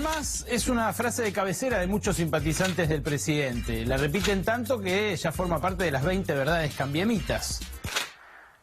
más es una frase de cabecera de muchos simpatizantes del presidente. La repiten tanto que ya forma parte de las 20 verdades cambiemitas.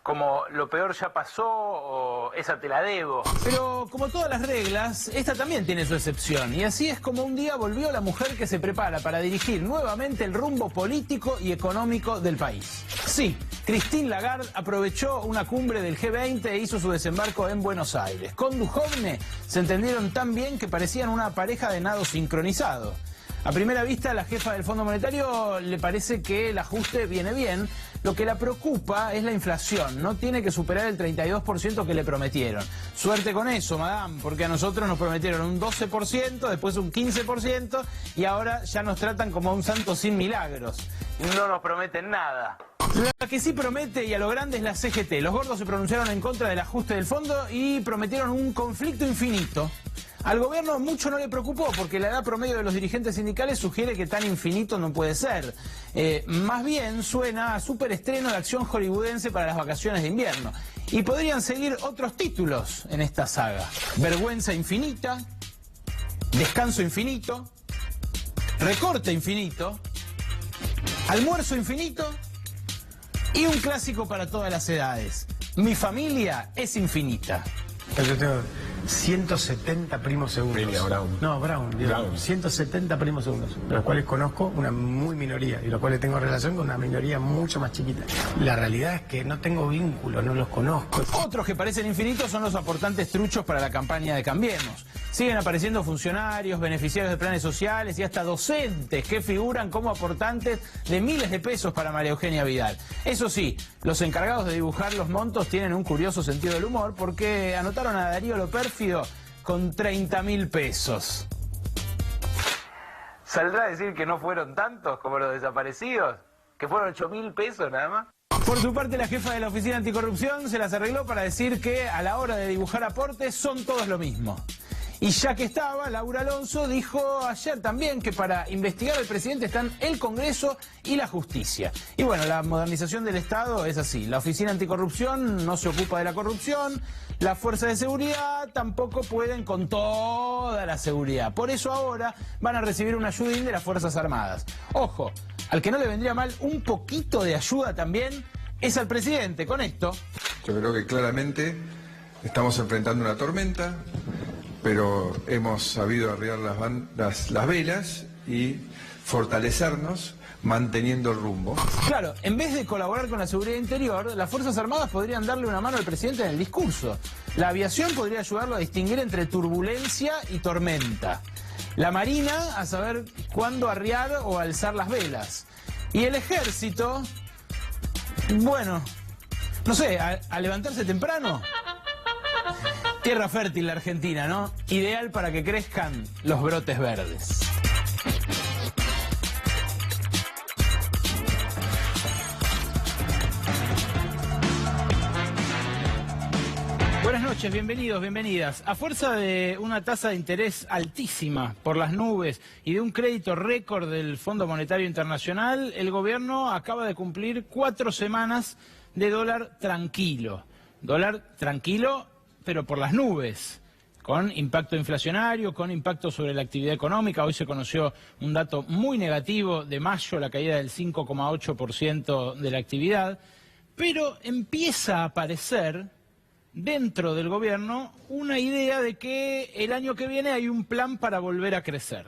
Como lo peor ya pasó o esa te la debo. Pero como todas las reglas, esta también tiene su excepción. Y así es como un día volvió la mujer que se prepara para dirigir nuevamente el rumbo político y económico del país. Sí, Christine Lagarde aprovechó una cumbre del G20 e hizo su desembarco en Buenos Aires. Con Duhovne se entendieron tan bien que parecían una pareja de nado sincronizado. A primera vista, a la jefa del Fondo Monetario le parece que el ajuste viene bien. Lo que la preocupa es la inflación. No tiene que superar el 32% que le prometieron. Suerte con eso, madame, porque a nosotros nos prometieron un 12%, después un 15% y ahora ya nos tratan como a un santo sin milagros. No nos prometen nada. La que sí promete y a lo grande es la CGT. Los gordos se pronunciaron en contra del ajuste del fondo y prometieron un conflicto infinito. Al gobierno mucho no le preocupó porque la edad promedio de los dirigentes sindicales sugiere que tan infinito no puede ser. Más bien suena a superestreno de acción hollywoodense para las vacaciones de invierno. Y podrían seguir otros títulos en esta saga. Vergüenza infinita, descanso infinito, recorte infinito, almuerzo infinito y un clásico para todas las edades. Mi familia es infinita. Yo tengo 170 primos segundos. Brown. No, Brown. 170 primos segundos, de los cuales conozco una muy minoría, y los cuales tengo relación con una minoría mucho más chiquita. La realidad es que no tengo vínculos, no los conozco. Otros que parecen infinitos son los aportantes truchos para la campaña de Cambiemos. Siguen apareciendo funcionarios, beneficiarios de planes sociales y hasta docentes que figuran como aportantes de miles de pesos para María Eugenia Vidal. Eso sí, los encargados de dibujar los montos tienen un curioso sentido del humor porque anotaron a Darío Lo Pérfido con 30.000 pesos. ¿Saldrá a decir que no fueron tantos como los desaparecidos? ¿Que fueron 8.000 pesos nada más? Por su parte, la jefa de la Oficina Anticorrupción se las arregló para decir que a la hora de dibujar aportes son todos lo mismo. Y ya que estaba, Laura Alonso dijo ayer también que para investigar al presidente están el Congreso y la Justicia. Y bueno, la modernización del Estado es así. La Oficina Anticorrupción no se ocupa de la corrupción, las fuerzas de seguridad tampoco pueden con toda la seguridad. Por eso ahora van a recibir un ayudín de las Fuerzas Armadas. Ojo, al que no le vendría mal un poquito de ayuda también es al presidente. Con esto, yo creo que claramente estamos enfrentando una tormenta, pero hemos sabido arriar las velas y fortalecernos manteniendo el rumbo. Claro, en vez de colaborar con la seguridad interior, las Fuerzas Armadas podrían darle una mano al presidente en el discurso. La aviación podría ayudarlo a distinguir entre turbulencia y tormenta. La Marina a saber cuándo arriar o alzar las velas. Y el Ejército, bueno, no sé, a levantarse temprano. Tierra fértil la Argentina, ¿no? Ideal para que crezcan los brotes verdes. Buenas noches, bienvenidos, bienvenidas. A fuerza de una tasa de interés altísima por las nubes y de un crédito récord del Fondo Monetario Internacional, el gobierno acaba de cumplir 4 semanas de dólar tranquilo. Dólar tranquilo, pero por las nubes, con impacto inflacionario, con impacto sobre la actividad económica. Hoy se conoció un dato muy negativo de mayo, la caída del 5,8% de la actividad, pero empieza a aparecer dentro del gobierno una idea de que el año que viene hay un plan para volver a crecer.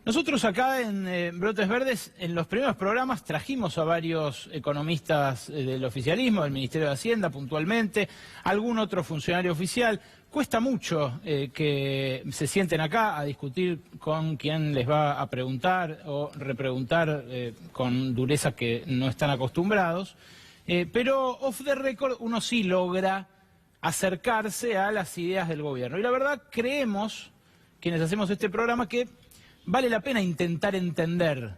Nosotros acá en Brotes Verdes, en los primeros programas, trajimos a varios economistas del oficialismo, del Ministerio de Hacienda puntualmente, algún otro funcionario oficial. Cuesta mucho que se sienten acá a discutir con quien les va a preguntar o repreguntar con dureza que no están acostumbrados, pero off the record uno sí logra acercarse a las ideas del gobierno. Y la verdad creemos, quienes hacemos este programa, que vale la pena intentar entender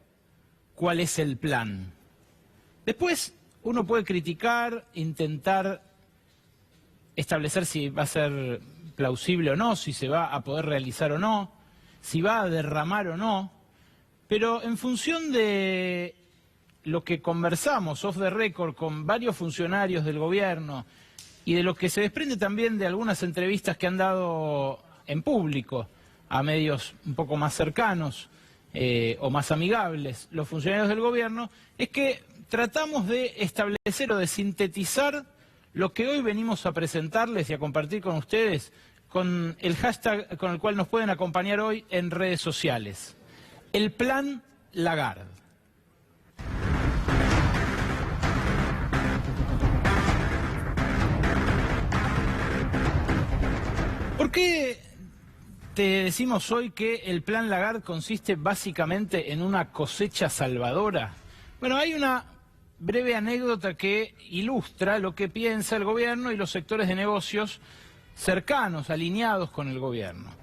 cuál es el plan. Después uno puede criticar, intentar establecer si va a ser plausible o no, si se va a poder realizar o no, si va a derramar o no, pero en función de lo que conversamos off the record con varios funcionarios del gobierno y de lo que se desprende también de algunas entrevistas que han dado en público a medios un poco más cercanos o más amigables los funcionarios del gobierno, es que tratamos de establecer o de sintetizar lo que hoy venimos a presentarles y a compartir con ustedes con el hashtag con el cual nos pueden acompañar hoy en redes sociales. El Plan Lagarde. ¿Por qué te decimos hoy que el Plan Lagarde consiste básicamente en una cosecha salvadora? Bueno, hay una breve anécdota que ilustra lo que piensa el gobierno y los sectores de negocios cercanos, alineados con el gobierno.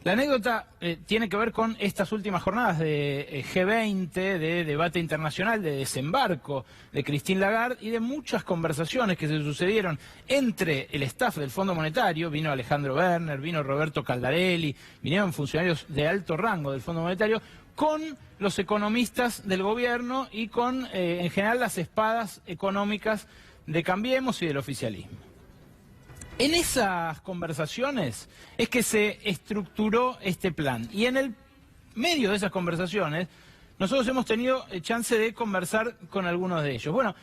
La anécdota tiene que ver con estas últimas jornadas de G20, de debate internacional, de desembarco de Christine Lagarde y de muchas conversaciones que se sucedieron entre el staff del Fondo Monetario. Vino Alejandro Werner, vino Roberto Caldarelli, vinieron funcionarios de alto rango del Fondo Monetario con los economistas del gobierno y con, en general, las espadas económicas de Cambiemos y del oficialismo. En esas conversaciones es que se estructuró este plan. Y en el medio de esas conversaciones, nosotros hemos tenido chance de conversar con algunos de ellos. Bueno,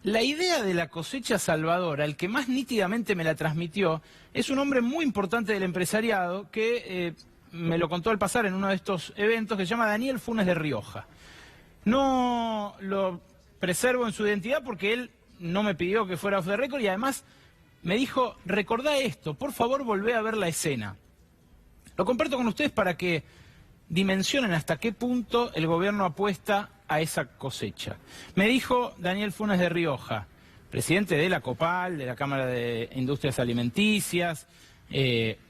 la idea de la cosecha salvadora, el que más nítidamente me la transmitió, es un hombre muy importante del empresariado que me lo contó al pasar en uno de estos eventos, que se llama Daniel Funes de Rioja. No lo preservo en su identidad porque él no me pidió que fuera off the record y además me dijo, recordá esto, por favor volvé a ver la escena. Lo comparto con ustedes para que dimensionen hasta qué punto el gobierno apuesta a esa cosecha. Me dijo Daniel Funes de Rioja, presidente de la COPAL, de la Cámara de Industrias Alimenticias,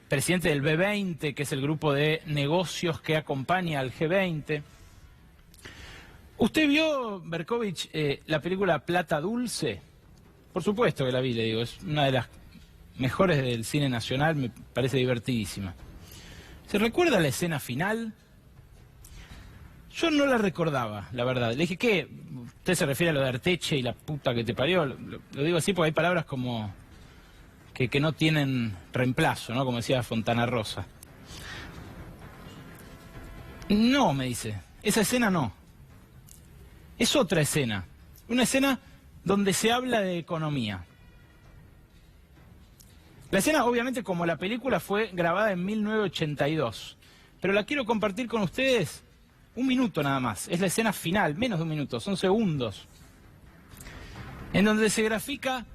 presidente del B20, que es el grupo de negocios que acompaña al G20. ¿Usted vio, Berkovich, la película Plata Dulce? Por supuesto que la vi, le digo, es una de las mejores del cine nacional, me parece divertidísima. ¿Se recuerda la escena final? Yo no la recordaba, la verdad. Le dije, ¿qué? ¿Usted se refiere a lo de Arteche y la puta que te parió? Lo digo así porque hay palabras como que no tienen reemplazo, ¿no? Como decía Fontana Rosa. No, me dice, esa escena no. Es otra escena. Una escena donde se habla de economía. La escena, obviamente, como la película, fue grabada en 1982. Pero la quiero compartir con ustedes un minuto nada más. Es la escena final, menos de un minuto, son segundos. En donde se grafica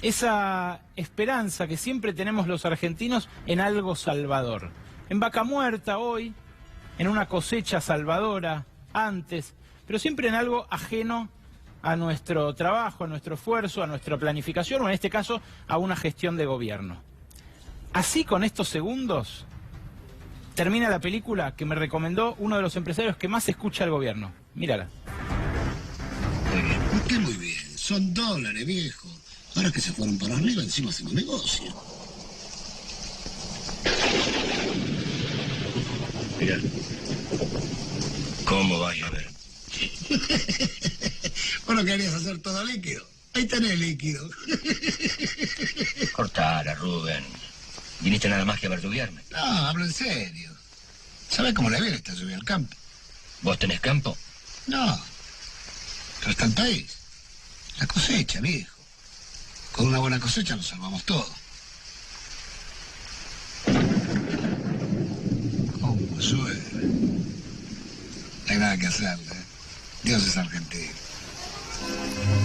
esa esperanza que siempre tenemos los argentinos en algo salvador. En Vaca Muerta hoy, en una cosecha salvadora antes, pero siempre en algo ajeno a nuestro trabajo, a nuestro esfuerzo, a nuestra planificación, o en este caso, a una gestión de gobierno. Así, con estos segundos, termina la película que me recomendó uno de los empresarios que más escucha al gobierno. Mírala. Muy bien. ¿Por qué muy bien? Son dólares, viejo. Ahora que se fueron para arriba, encima hacemos negocio. Mira. ¿Cómo vas a ver? ¿Vos no querías hacer todo líquido? Ahí tenés líquido. Cortala, Rubén. ¿Viniste nada más que a verduguearme? No, hablo en serio. ¿Sabés cómo le viene esta lluvia al campo? ¿Vos tenés campo? No. Pero está el país. La cosecha, viejo. Con una buena cosecha nos salvamos todo. ¿Cómo llueve? No hay nada que hacerle, ¿eh? Dios es argentino.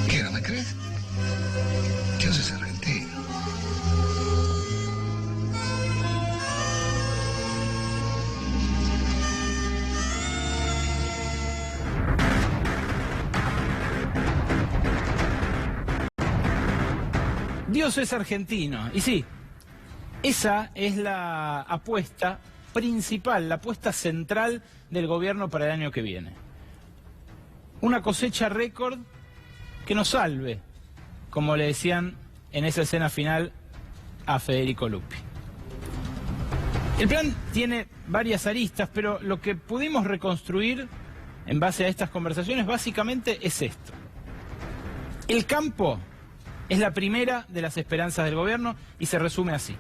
¿Qué, no me crees? Dios es argentino. Dios es argentino. Y sí, esa es la apuesta principal, la apuesta central del gobierno para el año que viene. Una cosecha récord que nos salve, como le decían en esa escena final a Federico Lupi. El plan tiene varias aristas, pero lo que pudimos reconstruir en base a estas conversaciones básicamente es esto. El campo es la primera de las esperanzas del gobierno y se resume así.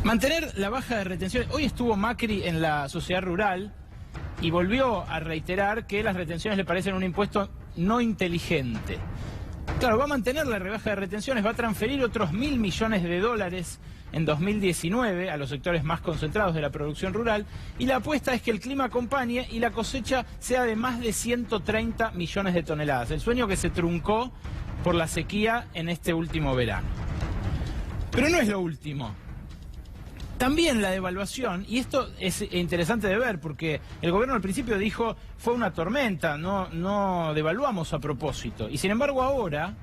Mantener la baja de retenciones. Hoy estuvo Macri en la Sociedad Rural y volvió a reiterar que las retenciones le parecen un impuesto no inteligente. Claro, va a mantener la rebaja de retenciones, va a transferir otros 1.000 millones de dólares en 2019 a los sectores más concentrados de la producción rural, y la apuesta es que el clima acompañe y la cosecha sea de más de 130 millones de toneladas, el sueño que se truncó por la sequía en este último verano. Pero no es lo último. También la devaluación, y esto es interesante de ver porque el gobierno al principio dijo fue una tormenta, no devaluamos a propósito. Y sin embargo ahora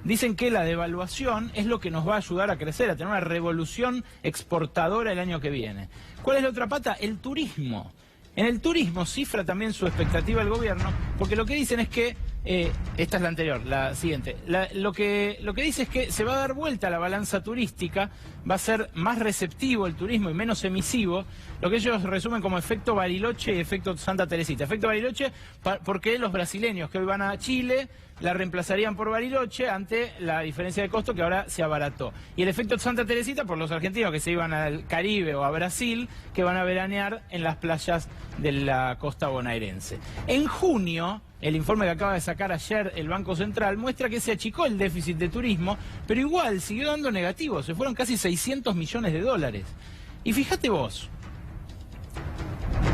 dicen que la devaluación es lo que nos va a ayudar a crecer, a tener una revolución exportadora el año que viene. ¿Cuál es la otra pata? El turismo. En el turismo cifra también su expectativa el gobierno, porque lo que dicen es que, esta es la anterior, la siguiente, lo que dice es que se va a dar vuelta a la balanza turística, va a ser más receptivo el turismo y menos emisivo, lo que ellos resumen como efecto Bariloche y efecto Santa Teresita. Efecto Bariloche porque los brasileños que hoy van a Chile la reemplazarían por Bariloche ante la diferencia de costo que ahora se abarató. Y el efecto Santa Teresita por los argentinos que se iban al Caribe o a Brasil, que van a veranear en las playas de la costa bonaerense. En junio, el informe que acaba de sacar ayer el Banco Central muestra que se achicó el déficit de turismo, pero igual siguió dando negativo, se fueron casi 600 millones de dólares. Y fíjate vos,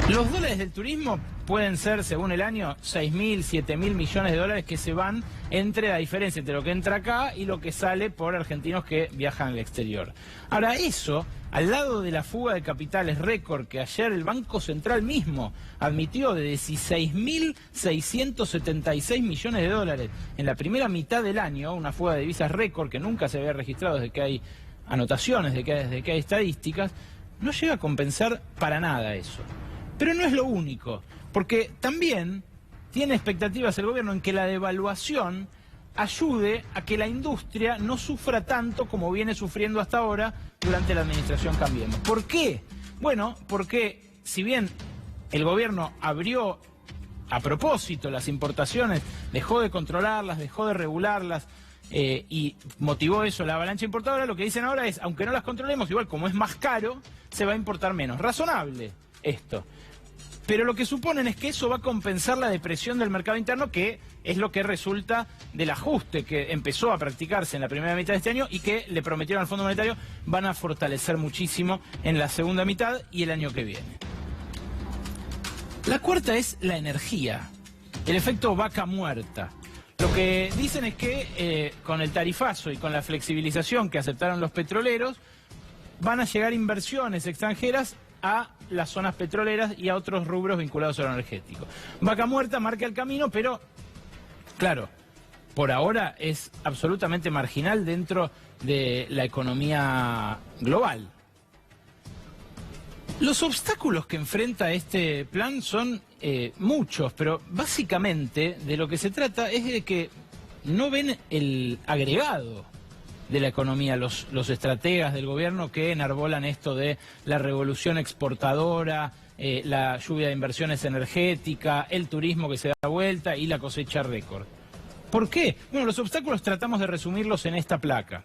los dólares del turismo pueden ser, según el año, 6.000, 7.000 millones de dólares que se van entre la diferencia entre lo que entra acá y lo que sale por argentinos que viajan al exterior. Ahora, eso, al lado de la fuga de capitales récord que ayer el Banco Central mismo admitió de 16.676 millones de dólares en la primera mitad del año, una fuga de divisas récord que nunca se había registrado desde que hay anotaciones, desde que hay estadísticas, no llega a compensar para nada eso. Pero no es lo único, porque también tiene expectativas el gobierno en que la devaluación ayude a que la industria no sufra tanto como viene sufriendo hasta ahora durante la administración Cambiemos. ¿Por qué? Bueno, porque si bien el gobierno abrió a propósito las importaciones, dejó de controlarlas, dejó de regularlas, y motivó eso la avalancha importadora, lo que dicen ahora es, aunque no las controlemos, igual como es más caro, se va a importar menos. Razonable esto. Pero lo que suponen es que eso va a compensar la depresión del mercado interno, que es lo que resulta del ajuste que empezó a practicarse en la primera mitad de este año y que le prometieron al Fondo Monetario van a fortalecer muchísimo en la segunda mitad y el año que viene. La cuarta es la energía, el efecto vaca muerta. Lo que dicen es que con el tarifazo y con la flexibilización que aceptaron los petroleros, van a llegar inversiones extranjeras a las zonas petroleras y a otros rubros vinculados a lo energético. Vaca muerta marca el camino, pero, claro, por ahora es absolutamente marginal dentro de la economía global. Los obstáculos que enfrenta este plan son muchos, pero básicamente de lo que se trata es de que no ven el agregado de la economía, los estrategas del gobierno que enarbolan esto de la revolución exportadora, la lluvia de inversiones energética, el turismo que se da vuelta y la cosecha récord. ¿Por qué? Bueno, los obstáculos tratamos de resumirlos en esta placa.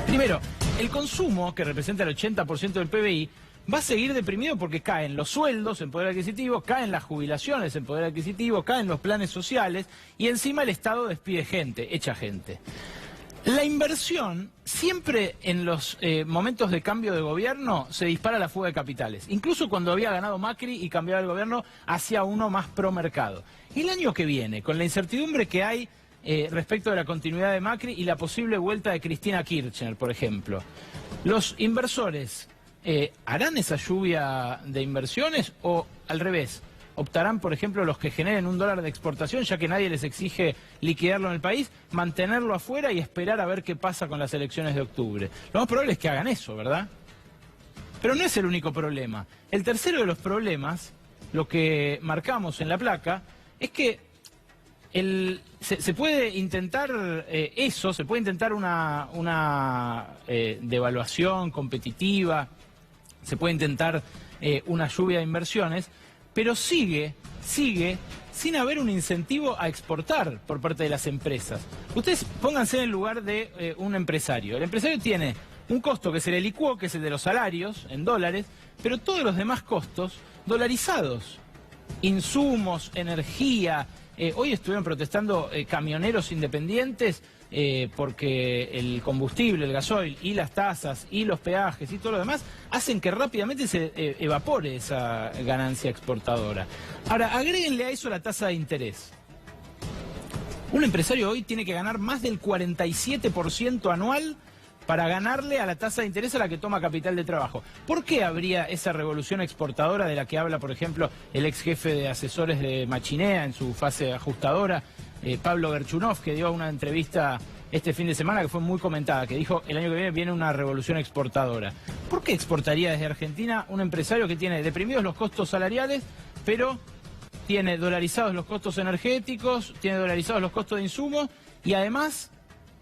Primero, el consumo, que representa el 80% del PBI, va a seguir deprimido porque caen los sueldos en poder adquisitivo, caen las jubilaciones en poder adquisitivo, caen los planes sociales y encima el Estado despide gente, echa gente. La inversión, siempre en los momentos de cambio de gobierno se dispara la fuga de capitales, incluso cuando había ganado Macri y cambiaba el gobierno hacia uno más pro mercado. El año que viene, con la incertidumbre que hay respecto de la continuidad de Macri y la posible vuelta de Cristina Kirchner, por ejemplo, los inversores ¿harán esa lluvia de inversiones o al revés? ¿Optarán, por ejemplo, los que generen $1 de exportación, ya que nadie les exige liquidarlo en el país, mantenerlo afuera y esperar a ver qué pasa con las elecciones de octubre? Lo más probable es que hagan eso, ¿verdad? Pero no es el único problema. El tercero de los problemas, lo que marcamos en la placa, es que se puede intentar se puede intentar una devaluación competitiva, se puede intentar una lluvia de inversiones, pero sigue sin haber un incentivo a exportar por parte de las empresas. Ustedes pónganse en el lugar de un empresario. El empresario tiene Un costo que se le licuó, que es el de los salarios, en dólares, pero todos los demás costos dolarizados. Insumos, energía. Hoy estuvieron protestando camioneros independientes porque el combustible, el gasoil y las tasas y los peajes y todo lo demás hacen que rápidamente se evapore esa ganancia exportadora. Ahora, agréguenle a eso la tasa de interés. Un empresario hoy tiene que ganar más del 47% anual para ganarle a la tasa de interés a la que toma capital de trabajo. ¿Por qué habría esa revolución exportadora de la que habla, por ejemplo, el ex jefe de asesores de Machinea en su fase ajustadora, Pablo Gerchunov, que dio una entrevista este fin de semana que fue muy comentada, que dijo el año que viene una revolución exportadora? ¿Por qué exportaría desde Argentina un empresario que tiene deprimidos los costos salariales, pero tiene dolarizados los costos energéticos, tiene dolarizados los costos de insumos y además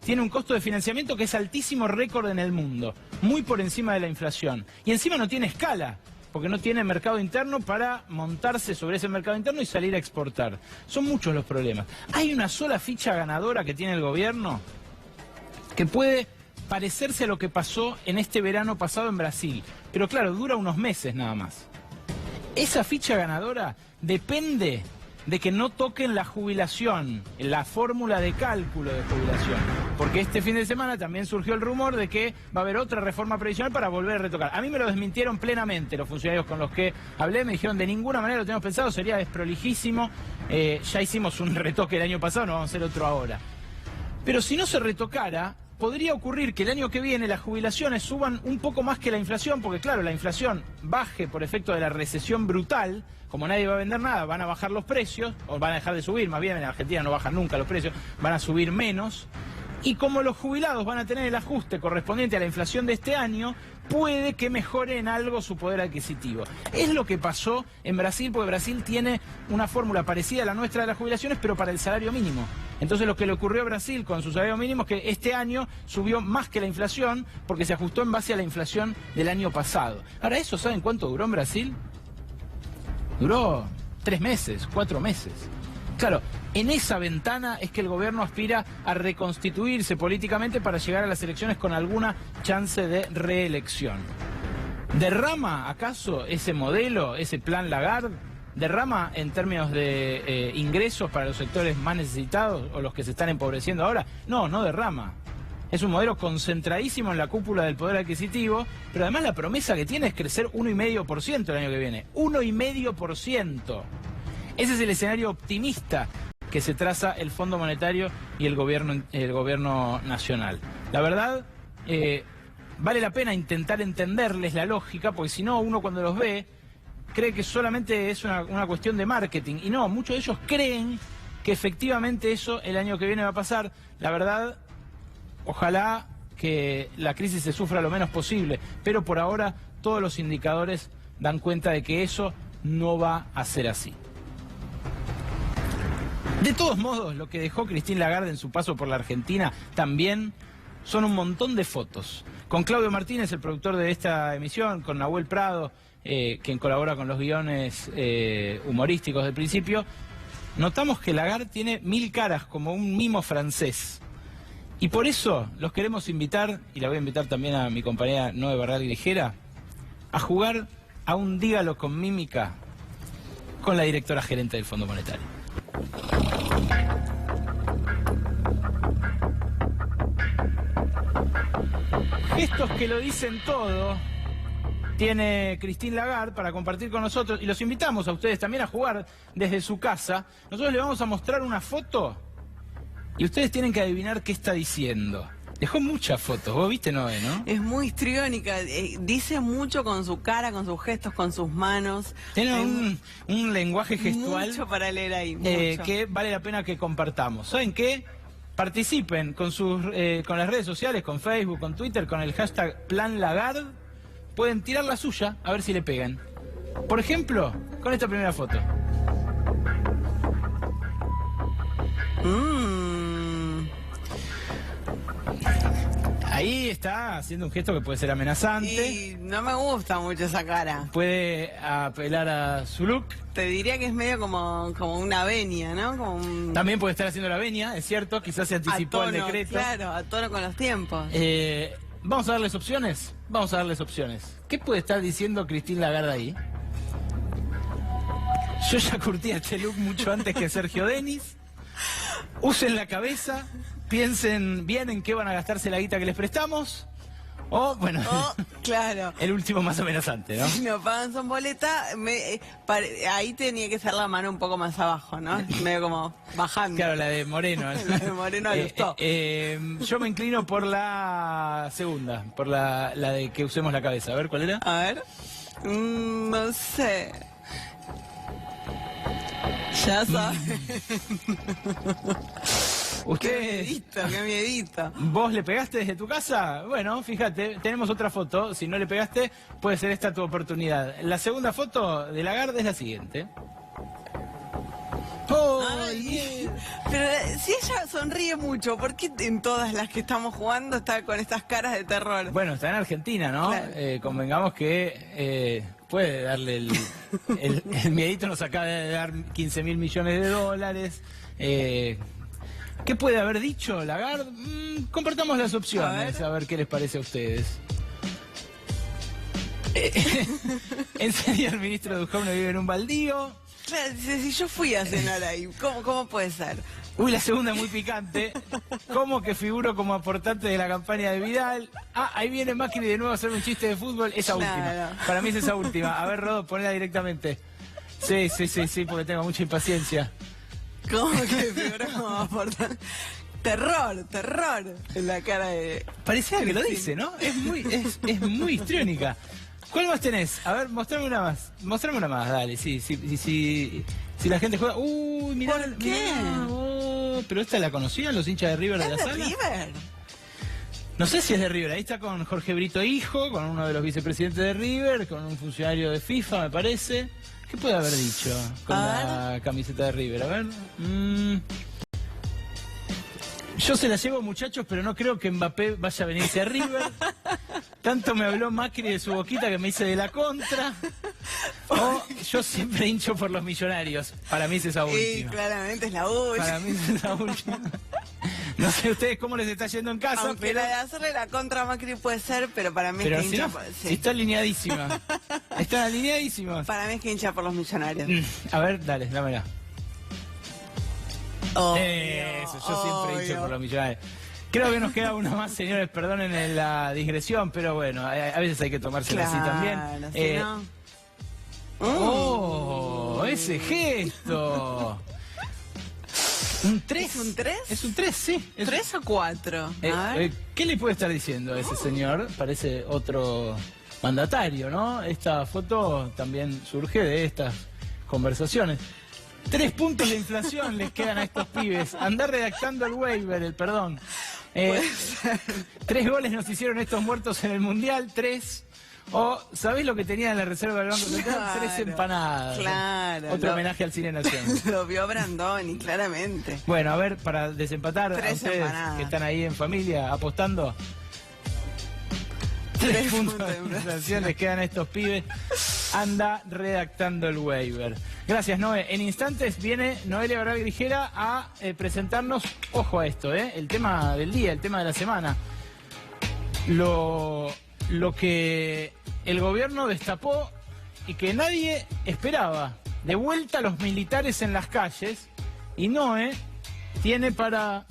tiene un costo de financiamiento que es altísimo, récord en el mundo, muy por encima de la inflación? Y encima no tiene escala, porque no tiene mercado interno para montarse sobre ese mercado interno y salir a exportar. Son muchos los problemas. Hay una sola ficha ganadora que tiene el gobierno que puede parecerse a lo que pasó en este verano pasado en Brasil, pero claro, dura unos meses nada más. Esa ficha ganadora depende de que no toquen la jubilación, la fórmula de cálculo de jubilación. Porque este fin de semana también surgió el rumor de que va a haber otra reforma previsional para volver a retocar. A mí me lo desmintieron plenamente los funcionarios con los que hablé, me dijeron de ninguna manera lo tenemos pensado, sería desprolijísimo, ya hicimos un retoque el año pasado, no vamos a hacer otro ahora. Pero si no se retocara, podría ocurrir que el año que viene las jubilaciones suban un poco más que la inflación, porque claro, la inflación baje por efecto de la recesión brutal. Como nadie va a vender nada, van a bajar los precios, o van a dejar de subir, más bien en Argentina no bajan nunca los precios, van a subir menos. Y como los jubilados van a tener el ajuste correspondiente a la inflación de este año, puede que mejore en algo su poder adquisitivo. Es lo que pasó en Brasil, porque Brasil tiene una fórmula parecida a la nuestra de las jubilaciones, pero para el salario mínimo. Entonces lo que le ocurrió a Brasil con su salario mínimo es que este año subió más que la inflación, porque se ajustó en base a la inflación del año pasado. Ahora, ¿eso saben cuánto duró en Brasil? Duró 3 meses, 4 meses. Claro, en esa ventana es que el gobierno aspira a reconstituirse políticamente para llegar a las elecciones con alguna chance de reelección. ¿Derrama acaso ese modelo, ese plan Lagarde? ¿Derrama en términos de ingresos para los sectores más necesitados o los que se están empobreciendo ahora? No, no derrama. Es un modelo concentradísimo en la cúpula del poder adquisitivo, pero además la promesa que tiene es crecer 1,5% el año que viene. 1,5%. Ese es el escenario optimista que se traza el Fondo Monetario y el gobierno nacional. La verdad, vale la pena intentar entenderles la lógica, porque si no, uno cuando los ve cree que solamente es una cuestión de marketing. Y no, muchos de ellos creen que efectivamente eso el año que viene va a pasar. La verdad, ojalá que la crisis se sufra lo menos posible, pero por ahora todos los indicadores dan cuenta de que eso no va a ser así. De todos modos, lo que dejó Christine Lagarde en su paso por la Argentina también son un montón de fotos. Con Claudio Martínez, el productor de esta emisión, con Nahuel Prado, quien colabora con los guiones humorísticos del principio, notamos que Lagarde tiene 1000 caras, como un mimo francés. Y por eso los queremos invitar, y la voy a invitar también a mi compañera Noé Barral Grijera, a jugar a un dígalo con mímica con la directora gerente del Fondo Monetario. Gestos que lo dicen todo tiene Christine Lagarde para compartir con nosotros, y los invitamos a ustedes también a jugar desde su casa. Nosotros les vamos a mostrar una foto y ustedes tienen que adivinar qué está diciendo. Dejó muchas fotos, vos viste, Noé, ¿no? Es muy histriónica, dice mucho con su cara, con sus gestos, con sus manos. Tiene un lenguaje gestual mucho para leer ahí, que vale la pena que compartamos. ¿Saben qué? Participen con las redes sociales, con Facebook, con Twitter, con el hashtag Plan Lagarde. Pueden tirar la suya, a ver si le pegan. Por ejemplo, con esta primera foto. Ahí está haciendo un gesto que puede ser amenazante. Y no me gusta mucho esa cara. Puede apelar a su look. Te diría que es medio como una venia, ¿no? También puede estar haciendo la venia, es cierto, quizás se anticipó al decreto. Claro, a tono con los tiempos. vamos a darles opciones. Vamos a darles opciones. ¿Qué puede estar diciendo Christine Lagarde ahí? Yo ya curtí a este look mucho antes que Sergio Denis. Usen la cabeza, piensen bien en qué van a gastarse la guita que les prestamos. O, bueno, Claro. el último más amenazante, ¿no? Si no pagan son boleta, ahí tenía que ser la mano un poco más abajo, ¿no? Medio como bajando. Claro, la de Moreno. La de Moreno gustó. Yo me inclino por la segunda, por la de que usemos la cabeza. A ver, ¿cuál era? A ver. No sé. Ya sabes. Usted, Qué miedito. ¿vos le pegaste desde tu casa? Bueno, fíjate, tenemos otra foto. Si no le pegaste, puede ser esta tu oportunidad. La segunda foto de Lagarde es la siguiente. ¡Oh! Ay, pero si ella sonríe mucho, ¿por qué en todas las que estamos jugando está con estas caras de terror? Bueno, está en Argentina, ¿no? Claro. Convengamos que puede darle el miedito, nos acaba de dar 15.000 millones de dólares. ¿Qué puede haber dicho Lagarde? Compartamos las opciones, a ver qué les parece a ustedes. ¿En serio el ministro de Educación no vive en un baldío? Claro, dice, si yo fui a cenar ahí, ¿cómo puede ser? Uy, la segunda muy picante. ¿Cómo que figuro como aportante de la campaña de Vidal? Ah, ahí viene Macri de nuevo a hacer un chiste de fútbol. Esa última. Claro. Para mí es esa última. A ver, Rodo, ponela directamente. Sí, porque tengo mucha impaciencia. ¿Cómo que figura como aportante? Terror en la cara de... Parecía que lo dice, ¿no? Es muy histriónica. ¿Cuál más tenés? A ver, mostrame una más. Mostrame una más, dale. Si la gente juega... Uy, mirá. ¿Por qué? Mirá, pero esta la conocían los hinchas de River de ¿Es la de sala. River? No sé si es de River. Ahí está con Jorge Brito hijo, con uno de los vicepresidentes de River, con un funcionario de FIFA, me parece. ¿Qué puede haber dicho con la camiseta de River? A ver. Yo se la llevo, muchachos, pero no creo que Mbappé vaya a venirse a River. Tanto me habló Macri de su boquita que me hice de la contra. O yo siempre hincho por los Millonarios. Para mí es esa Sí, última. claramente es la última. Para mí es esa última. No sé ustedes cómo les está yendo en casa, Aunque pero... la de hacerle la contra a Macri puede ser, pero para mí Pero es que si, hincha no, por... si está alineadísima. Están alineadísimos. Para mí es que hincha por los millonarios. A ver, dale, dámela. Obvio, Eso, yo siempre he dicho obvio. por los Millonarios. Creo que nos queda una más, señores, perdonen la digresión, pero bueno, a veces hay que tomársela así también. Si no... ¡Oh! ¡Ese gesto! ¿Un 3? ¿Es un 3? Es un 3, sí. Es ¿3 o 4? ¿Qué le puede estar diciendo a ese señor? Parece otro mandatario, ¿no? Esta foto también surge de estas conversaciones. 3 puntos de inflación les quedan a estos pibes. Andar redactando el waiver, el perdón. 3 goles nos hicieron estos muertos en el Mundial, 3. O, ¿sabés lo que tenía en la reserva del Banco Central? Claro, 3 empanadas. claro. Otro homenaje al Cine Nación. Lo vio Brandoni, claramente. Bueno, a ver, para desempatar a 3 ustedes empanadas. que están ahí en familia apostando. 3 puntos de inflación les quedan a estos pibes. Anda redactando el waiver. Gracias, Noé. En instantes viene Noelia Barral Grijera a presentarnos, ojo a esto, el tema del día, el tema de la semana. Lo que el gobierno destapó y que nadie esperaba. De vuelta los militares en las calles, y Noé tiene para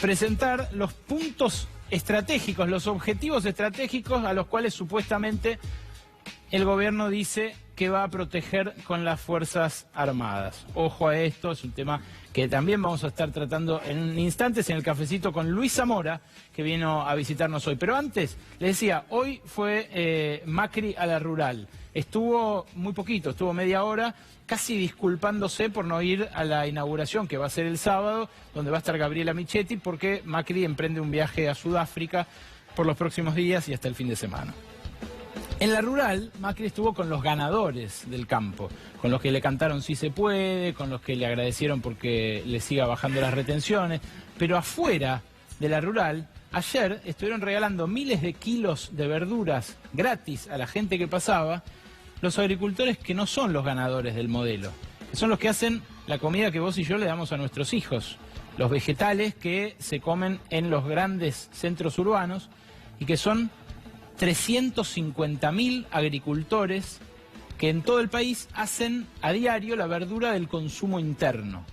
presentar los puntos estratégicos, los objetivos estratégicos a los cuales supuestamente el gobierno dice que va a proteger con las Fuerzas Armadas. Ojo a esto, es un tema que también vamos a estar tratando en instantes en el cafecito con Luis Zamora, que vino a visitarnos hoy. Pero antes, les decía, hoy fue Macri a la rural. Estuvo muy poquito, estuvo media hora, casi disculpándose por no ir a la inauguración, que va a ser el sábado, donde va a estar Gabriela Michetti, porque Macri emprende un viaje a Sudáfrica por los próximos días y hasta el fin de semana. En la rural, Macri estuvo con los ganadores del campo, con los que le cantaron sí se puede, con los que le agradecieron porque le siga bajando las retenciones, pero afuera de la rural, ayer estuvieron regalando miles de kilos de verduras gratis a la gente que pasaba, los agricultores que no son los ganadores del modelo, que son los que hacen la comida que vos y yo le damos a nuestros hijos, los vegetales que se comen en los grandes centros urbanos, y que son 350.000 agricultores que en todo el país hacen a diario la verdura del consumo interno.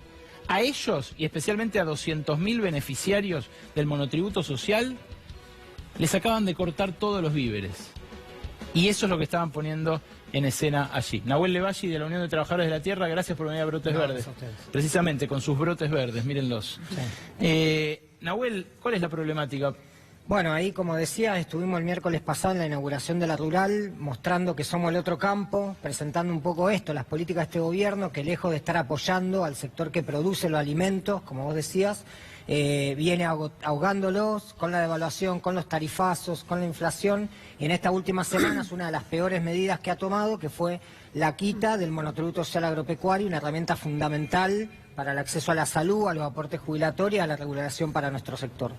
A ellos, y especialmente a 200.000 beneficiarios del monotributo social, les acaban de cortar todos los víveres. Y eso es lo que estaban poniendo en escena allí. Nahuel Levalli, de la Unión de Trabajadores de la Tierra, gracias por venir a Brotes Verdes. Precisamente, con sus brotes verdes, mírenlos. Sí. Nahuel, ¿cuál es la problemática? Bueno, ahí como decía, estuvimos el miércoles pasado en la inauguración de la rural, mostrando que somos el otro campo, presentando un poco esto, las políticas de este gobierno, que lejos de estar apoyando al sector que produce los alimentos, como vos decías, viene ahogándolos con la devaluación, con los tarifazos, con la inflación, y en estas últimas semanas una de las peores medidas que ha tomado, que fue la quita del monotributo social agropecuario, una herramienta fundamental para el acceso a la salud, a los aportes jubilatorios, a la regulación para nuestro sector.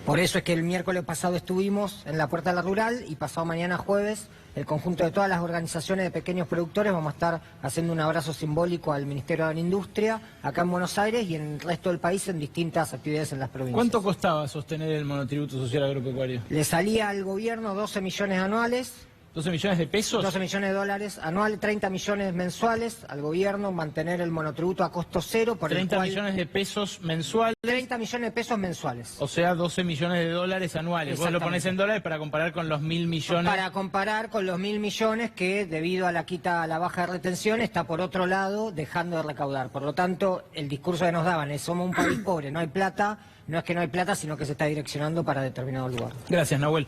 Por eso es que el miércoles pasado estuvimos en la Puerta de la Rural y pasado mañana jueves, el conjunto de todas las organizaciones de pequeños productores vamos a estar haciendo un abrazo simbólico al Ministerio de la Industria, acá en Buenos Aires y en el resto del país en distintas actividades en las provincias. ¿Cuánto costaba sostener el monotributo social agropecuario? Le salía al gobierno 12 millones anuales. ¿12 millones de pesos? 12 millones de dólares anuales, 30 millones mensuales al gobierno, mantener el monotributo a costo cero. Por 30 millones de pesos mensuales. 30 millones de pesos mensuales. O sea, 12 millones de dólares anuales. Vos lo ponés en dólares para comparar con los 1.000 millones. Para comparar con los 1.000 millones que, debido a la quita, a la baja de retención, está por otro lado dejando de recaudar. Por lo tanto, el discurso que nos daban es: somos un país pobre, no hay plata. No es que no hay plata, sino que se está direccionando para determinado lugar. Gracias, Nahuel.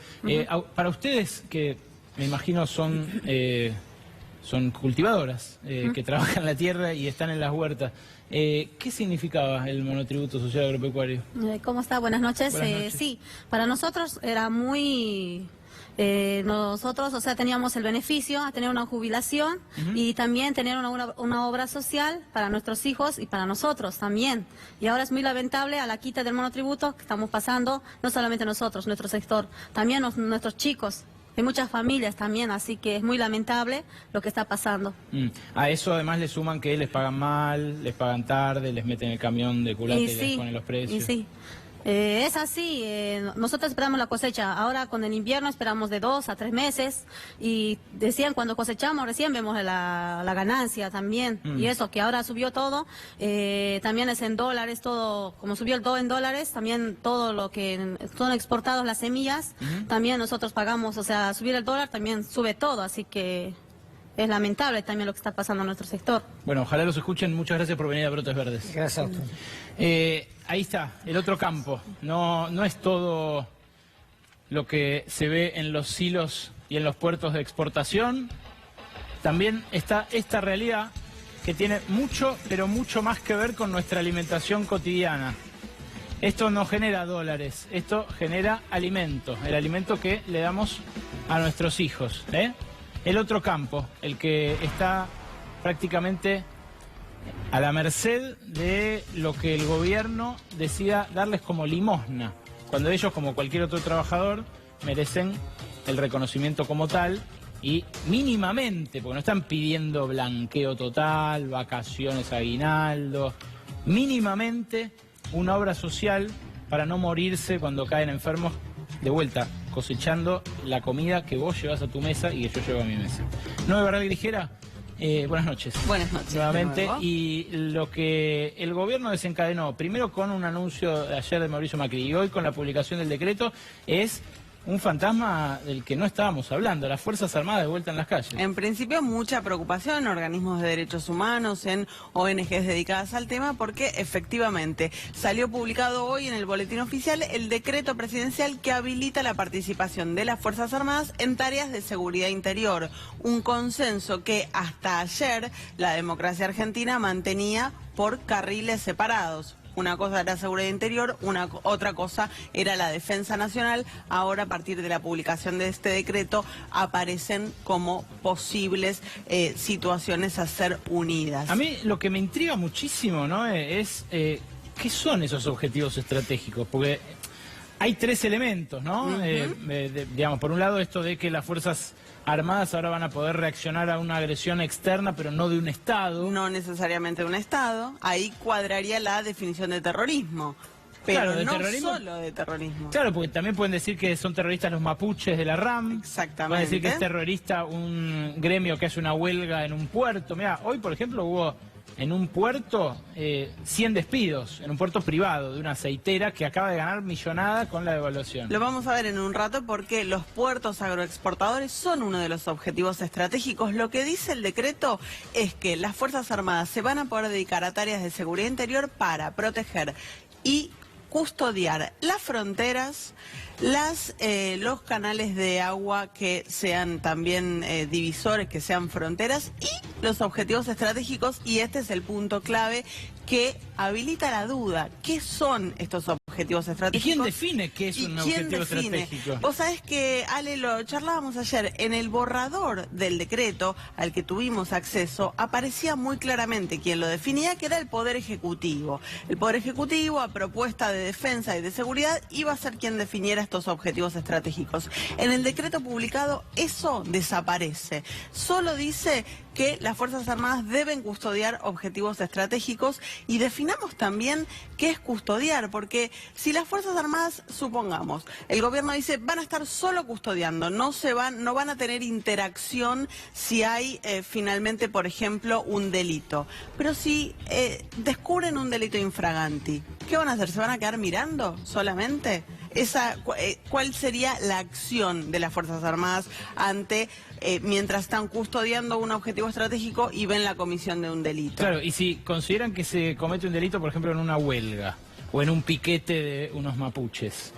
Para ustedes, que me imagino son cultivadoras, que trabajan la tierra y están en las huertas, ¿qué significaba el monotributo social agropecuario? ¿Cómo está? Buenas noches. Buenas noches. Sí, para nosotros era muy... nosotros, o sea, teníamos el beneficio a tener una jubilación y también tener una obra social para nuestros hijos y para nosotros también. Y ahora es muy lamentable a la quita del monotributo que estamos pasando, no solamente nosotros, nuestro sector, también nuestros chicos. Hay muchas familias también, así que es muy lamentable lo que está pasando. A eso además le suman que les pagan mal, les pagan tarde, les meten el camión de culata y les ponen los precios. Y sí. Es así, nosotros esperamos la cosecha, ahora con el invierno esperamos de 2 a 3 meses y decían cuando cosechamos recién vemos la ganancia también y eso que ahora subió todo, también es en dólares todo, como subió el todo en dólares, también todo lo que son exportados las semillas, también nosotros pagamos, o sea, subir el dólar también sube todo, así que... Es lamentable también lo que está pasando en nuestro sector. Bueno, ojalá los escuchen. Muchas gracias por venir a Brotes Verdes. Gracias a usted. Ahí está, el otro campo. No es todo lo que se ve en los silos y en los puertos de exportación. También está esta realidad que tiene mucho, pero mucho más que ver con nuestra alimentación cotidiana. Esto no genera dólares, esto genera alimento. El alimento que le damos a nuestros hijos, El otro campo, el que está prácticamente a la merced de lo que el gobierno decida darles como limosna, cuando ellos, como cualquier otro trabajador, merecen el reconocimiento como tal y mínimamente, porque no están pidiendo blanqueo total, vacaciones, aguinaldo, mínimamente una obra social para no morirse cuando caen enfermos, de vuelta, cosechando la comida que vos llevas a tu mesa y que yo llevo a mi mesa. ¿No, verdad, Grijera? Buenas noches. Buenas noches. Nuevamente. Y lo que el gobierno desencadenó, primero con un anuncio de ayer de Mauricio Macri y hoy con la publicación del decreto, es un fantasma del que no estábamos hablando, las Fuerzas Armadas de vuelta en las calles. En principio mucha preocupación en organismos de derechos humanos, en ONGs dedicadas al tema, porque efectivamente salió publicado hoy en el Boletín Oficial el decreto presidencial que habilita la participación de las Fuerzas Armadas en tareas de seguridad interior, un consenso que hasta ayer la democracia argentina mantenía por carriles separados. Una cosa era seguridad interior, otra cosa era la defensa nacional. Ahora, a partir de la publicación de este decreto, aparecen como posibles situaciones a ser unidas. A mí lo que me intriga muchísimo, ¿no? Es ¿qué son esos objetivos estratégicos? Porque hay 3 elementos, ¿no? Digamos, por un lado, esto de que las Fuerzas Armadas ahora van a poder reaccionar a una agresión externa, pero no de un Estado. No necesariamente de un Estado. Ahí cuadraría la definición de terrorismo. Pero Claro, de no terrorismo. solo de terrorismo. Claro, porque también pueden decir que son terroristas los mapuches de la RAM. Exactamente. Pueden decir que es terrorista un gremio que hace una huelga en un puerto. Mira, hoy, por ejemplo, hubo en un puerto 100 despidos, en un puerto privado de una aceitera que acaba de ganar millonada con la devaluación. Lo vamos a ver en un rato porque los puertos agroexportadores son uno de los objetivos estratégicos. Lo que dice el decreto es que las Fuerzas Armadas se van a poder dedicar a tareas de seguridad interior para proteger y custodiar las fronteras, los canales de agua que sean también divisores, que sean fronteras, y los objetivos estratégicos, y este es el punto clave que habilita la duda. ¿Qué son estos objetivos ¿Y estratégicos? quién define qué es un objetivo estratégico? Vos sabés que, Ale, lo charlábamos ayer, en el borrador del decreto al que tuvimos acceso, aparecía muy claramente quien lo definía, que era el Poder Ejecutivo. El Poder Ejecutivo, a propuesta de Defensa y de Seguridad, iba a ser quien definiera estos objetivos estratégicos. En el decreto publicado, eso desaparece. Solo dice que las Fuerzas Armadas deben custodiar objetivos estratégicos, y definamos también qué es custodiar, porque si las Fuerzas Armadas, supongamos, el gobierno dice van a estar solo custodiando, no van a tener interacción si hay finalmente, por ejemplo, un delito. Pero si descubren un delito infraganti, ¿qué van a hacer? ¿Se van a quedar mirando solamente? ¿Cuál sería la acción de las Fuerzas Armadas ante mientras están custodiando un objetivo estratégico y ven la comisión de un delito? Claro, y si consideran que se comete un delito, por ejemplo, en una huelga o en un piquete de unos mapuches,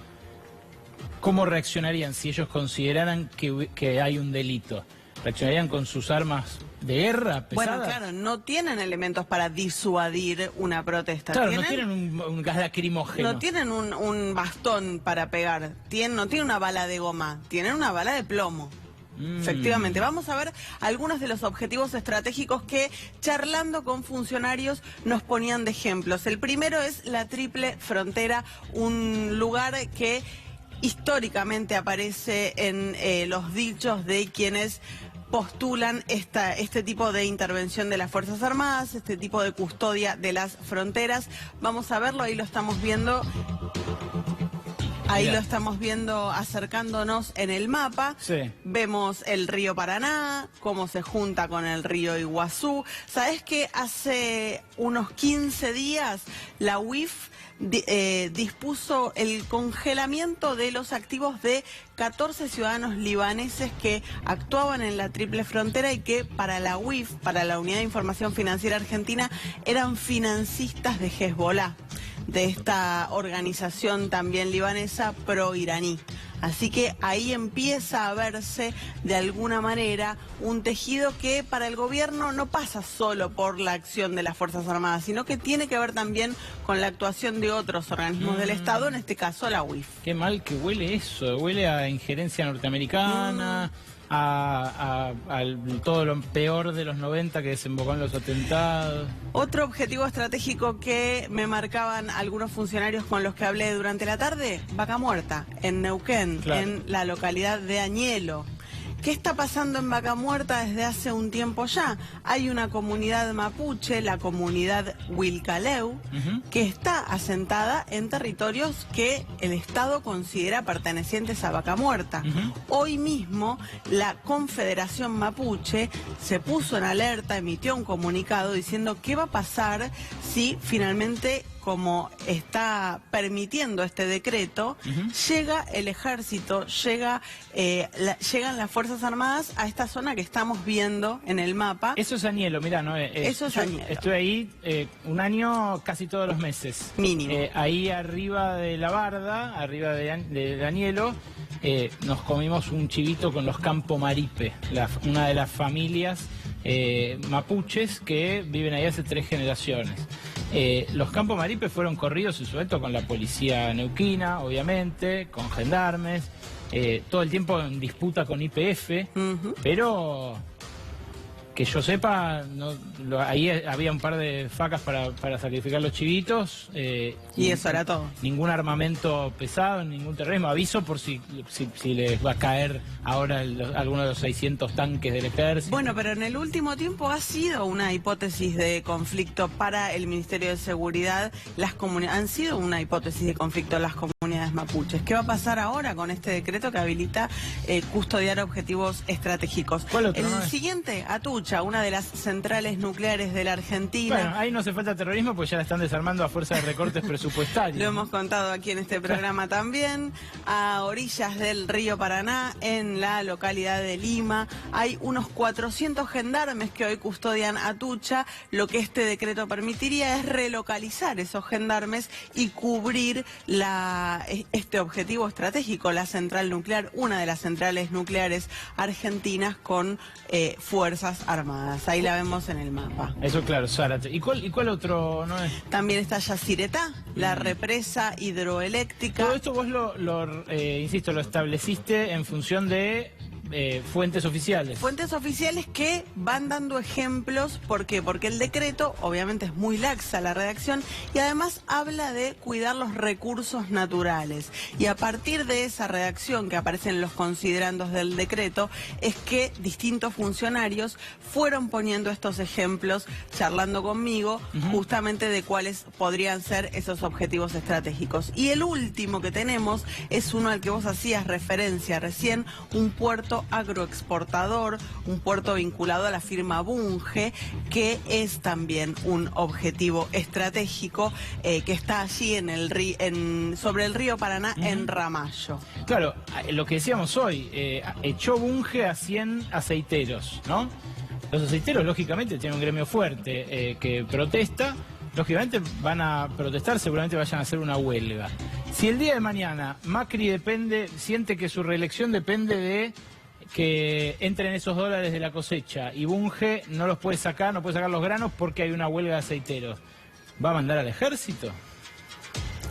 ¿cómo reaccionarían si ellos consideraran que hay un delito? ¿Reaccionarían con sus armas de guerra pesadas? Bueno, claro, no tienen elementos para disuadir una protesta. Claro, no tienen un gas lacrimógeno. No tienen un bastón para pegar, no tienen una bala de goma, tienen una bala de plomo. Efectivamente, vamos a ver algunos de los objetivos estratégicos que, charlando con funcionarios, nos ponían de ejemplos. El primero es la Triple Frontera, un lugar que históricamente aparece en los dichos de quienes postulan este tipo de intervención de las Fuerzas Armadas, este tipo de custodia de las fronteras. Vamos a verlo, ahí lo estamos viendo. Ahí lo estamos viendo acercándonos en el mapa. Sí. Vemos el río Paraná, cómo se junta con el río Iguazú. ¿Sabés que hace unos 15 días la UIF dispuso el congelamiento de los activos de 14 ciudadanos libaneses que actuaban en la Triple Frontera y que para la UIF, para la Unidad de Información Financiera Argentina, eran financistas de Hezbollah, de esta organización también libanesa pro-iraní? Así que ahí empieza a verse de alguna manera un tejido que para el gobierno no pasa solo por la acción de las Fuerzas Armadas, sino que tiene que ver también con la actuación de otros organismos del Estado, en este caso la UIF. Qué mal que huele eso, huele a injerencia norteamericana, a todo lo peor de los 90 que desembocó en los atentados. Otro objetivo estratégico que me marcaban algunos funcionarios con los que hablé durante la tarde, Vaca Muerta, en Neuquén, Claro, en la localidad de Añelo. ¿Qué está pasando en Vaca Muerta desde hace un tiempo ya? Hay una comunidad mapuche, la comunidad Huilcaleu, que está asentada en territorios que el Estado considera pertenecientes a Vaca Muerta. Hoy mismo la Confederación Mapuche se puso en alerta, emitió un comunicado diciendo qué va a pasar si finalmente, como está permitiendo este decreto, llega el ejército, llegan las Fuerzas Armadas a esta zona que estamos viendo en el mapa. Eso es Añelo, mirá, ¿no? Eso es Añelo. Estuve ahí un año casi todos los meses. Mínimo. Ahí arriba de la barda, arriba de Añelo, nos comimos un chivito con los Campo Maripe, una de las familias mapuches que viven ahí hace 3 generaciones. Los Campo Maripe fueron corridos en su momento con la policía neuquina, obviamente, con gendarmes, todo el tiempo en disputa con YPF, pero que yo sepa, ahí había un par de facas para sacrificar los chivitos. Y eso era todo. Ningún armamento pesado, ningún terrorismo. Aviso por si les va a caer ahora alguno de los 600 tanques del ejército. Bueno, pero en el último tiempo ha sido una hipótesis de conflicto para el Ministerio de Seguridad. Han sido una hipótesis de conflicto las comunidades mapuches. ¿Qué va a pasar ahora con este decreto que habilita custodiar objetivos estratégicos? ¿Cuál otro? El siguiente, Atucha, una de las centrales nucleares de la Argentina. Bueno, ahí no hace falta terrorismo, pues ya la están desarmando a fuerza de recortes presupuestarios. Lo hemos contado aquí en este programa también. A orillas del río Paraná, en la localidad de Lima, hay unos 400 gendarmes que hoy custodian Atucha. Lo que este decreto permitiría es relocalizar esos gendarmes y cubrir este objetivo estratégico, la central nuclear, una de las centrales nucleares argentinas con fuerzas armadas. Ahí la vemos en el mapa. Eso claro, Zárate. ¿Y cuál otro no es? También está Yacyretá, la represa hidroeléctrica. Todo esto vos insisto, lo estableciste en función de fuentes oficiales. Fuentes oficiales que van dando ejemplos. ¿Por qué? Porque el decreto obviamente es muy laxa la redacción y además habla de cuidar los recursos naturales. Y a partir de esa redacción que aparece en los considerandos del decreto es que distintos funcionarios fueron poniendo estos ejemplos, charlando conmigo, justamente de cuáles podrían ser esos objetivos estratégicos. Y el último que tenemos es uno al que vos hacías referencia recién, un puerto agroexportador, un puerto vinculado a la firma Bunge, que es también un objetivo estratégico que está allí sobre el río Paraná, en Ramallo. Claro, lo que decíamos hoy, echó Bunge a 100 aceiteros, ¿no? Los aceiteros, lógicamente, tienen un gremio fuerte que protesta. Lógicamente van a protestar, seguramente vayan a hacer una huelga. Si el día de mañana Macri siente que su reelección depende de que entren esos dólares de la cosecha y Bunge no los puede sacar, no puede sacar los granos porque hay una huelga de aceiteros, ¿va a mandar al ejército?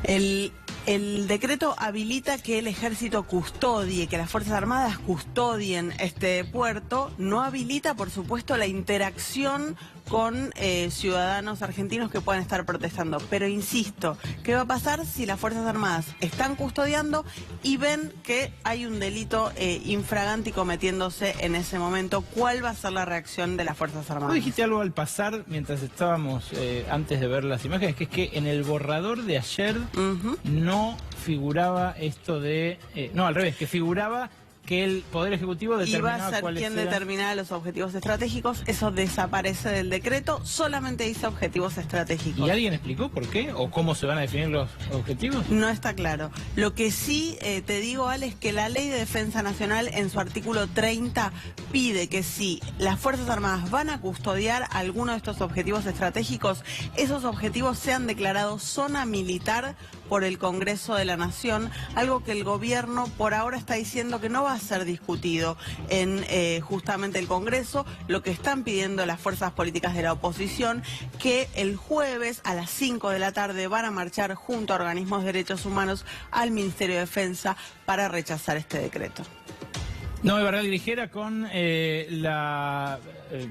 El decreto habilita que el ejército custodie, que las Fuerzas Armadas custodien este puerto. No habilita, por supuesto, la interacción con ciudadanos argentinos que puedan estar protestando. Pero insisto, ¿qué va a pasar si las Fuerzas Armadas están custodiando y ven que hay un delito infragante cometiéndose en ese momento? ¿Cuál va a ser la reacción de las Fuerzas Armadas? Vos dijiste algo al pasar mientras estábamos antes de ver las imágenes, que es que en el borrador de ayer no figuraba esto de... no, al revés, que figuraba que el Poder Ejecutivo determinaba iba a ser cuáles quien eran. determinara los objetivos estratégicos. Eso desaparece del decreto, solamente dice objetivos estratégicos. ¿Y alguien explicó por qué o cómo se van a definir los objetivos? No está claro. Lo que sí te digo, Ale, es que la Ley de Defensa Nacional en su artículo 30 pide que si las Fuerzas Armadas van a custodiar alguno de estos objetivos estratégicos, esos objetivos sean declarados zona militar por el Congreso de la Nación, algo que el gobierno por ahora está diciendo que no va a ser discutido en justamente el Congreso. Lo que están pidiendo las fuerzas políticas de la oposición, que el jueves a las 5 de la tarde van a marchar junto a organismos de derechos humanos al Ministerio de Defensa para rechazar este decreto. Noé Barral Grijera con la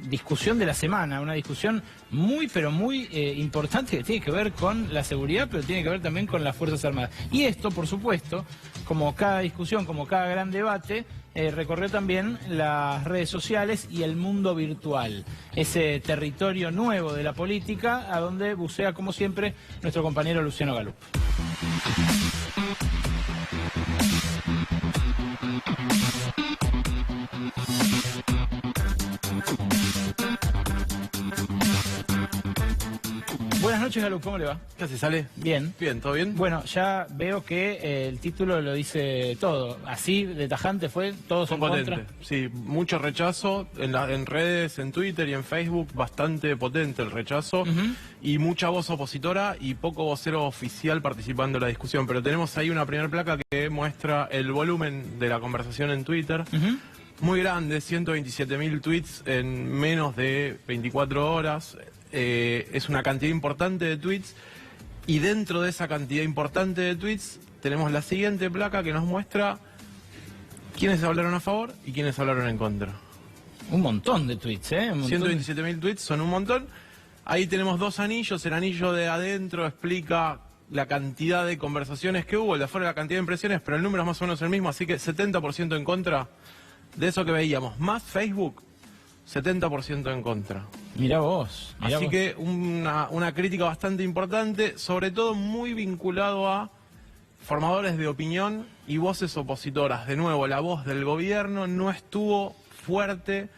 discusión de la semana, una discusión muy pero muy importante que tiene que ver con la seguridad, pero tiene que ver también con las Fuerzas Armadas. Y esto, por supuesto, como cada discusión, como cada gran debate, recorrió también las redes sociales y el mundo virtual, ese territorio nuevo de la política, a donde bucea, como siempre, nuestro compañero Luciano Galup. Buenas noches, Galup, ¿cómo le va? ¿Qué hace, Sale? Bien. Bien, ¿todo bien? Bueno, ya veo que el título lo dice todo. Así de tajante fue, todos en potente. contra. Sí, mucho rechazo en redes, en Twitter y en Facebook, bastante potente el rechazo. Y mucha voz opositora y poco vocero oficial participando en la discusión. Pero tenemos ahí una primera placa que muestra el volumen de la conversación en Twitter. Muy grande, 127.000 tweets en menos de 24 horas. Es una cantidad importante de tweets y dentro de esa cantidad importante de tweets tenemos la siguiente placa que nos muestra quiénes hablaron a favor y quiénes hablaron en contra. Un montón de tweets, ¿eh? 127.000 tweets, son un montón. Ahí tenemos 2 anillos. El anillo de adentro explica la cantidad de conversaciones que hubo, el de afuera la cantidad de impresiones, pero el número es más o menos el mismo, así que 70% en contra de eso que veíamos. Más Facebook, 70% en contra. Mirá vos. Así que una crítica bastante importante, sobre todo muy vinculado a formadores de opinión y voces opositoras. De nuevo, la voz del gobierno no estuvo fuerte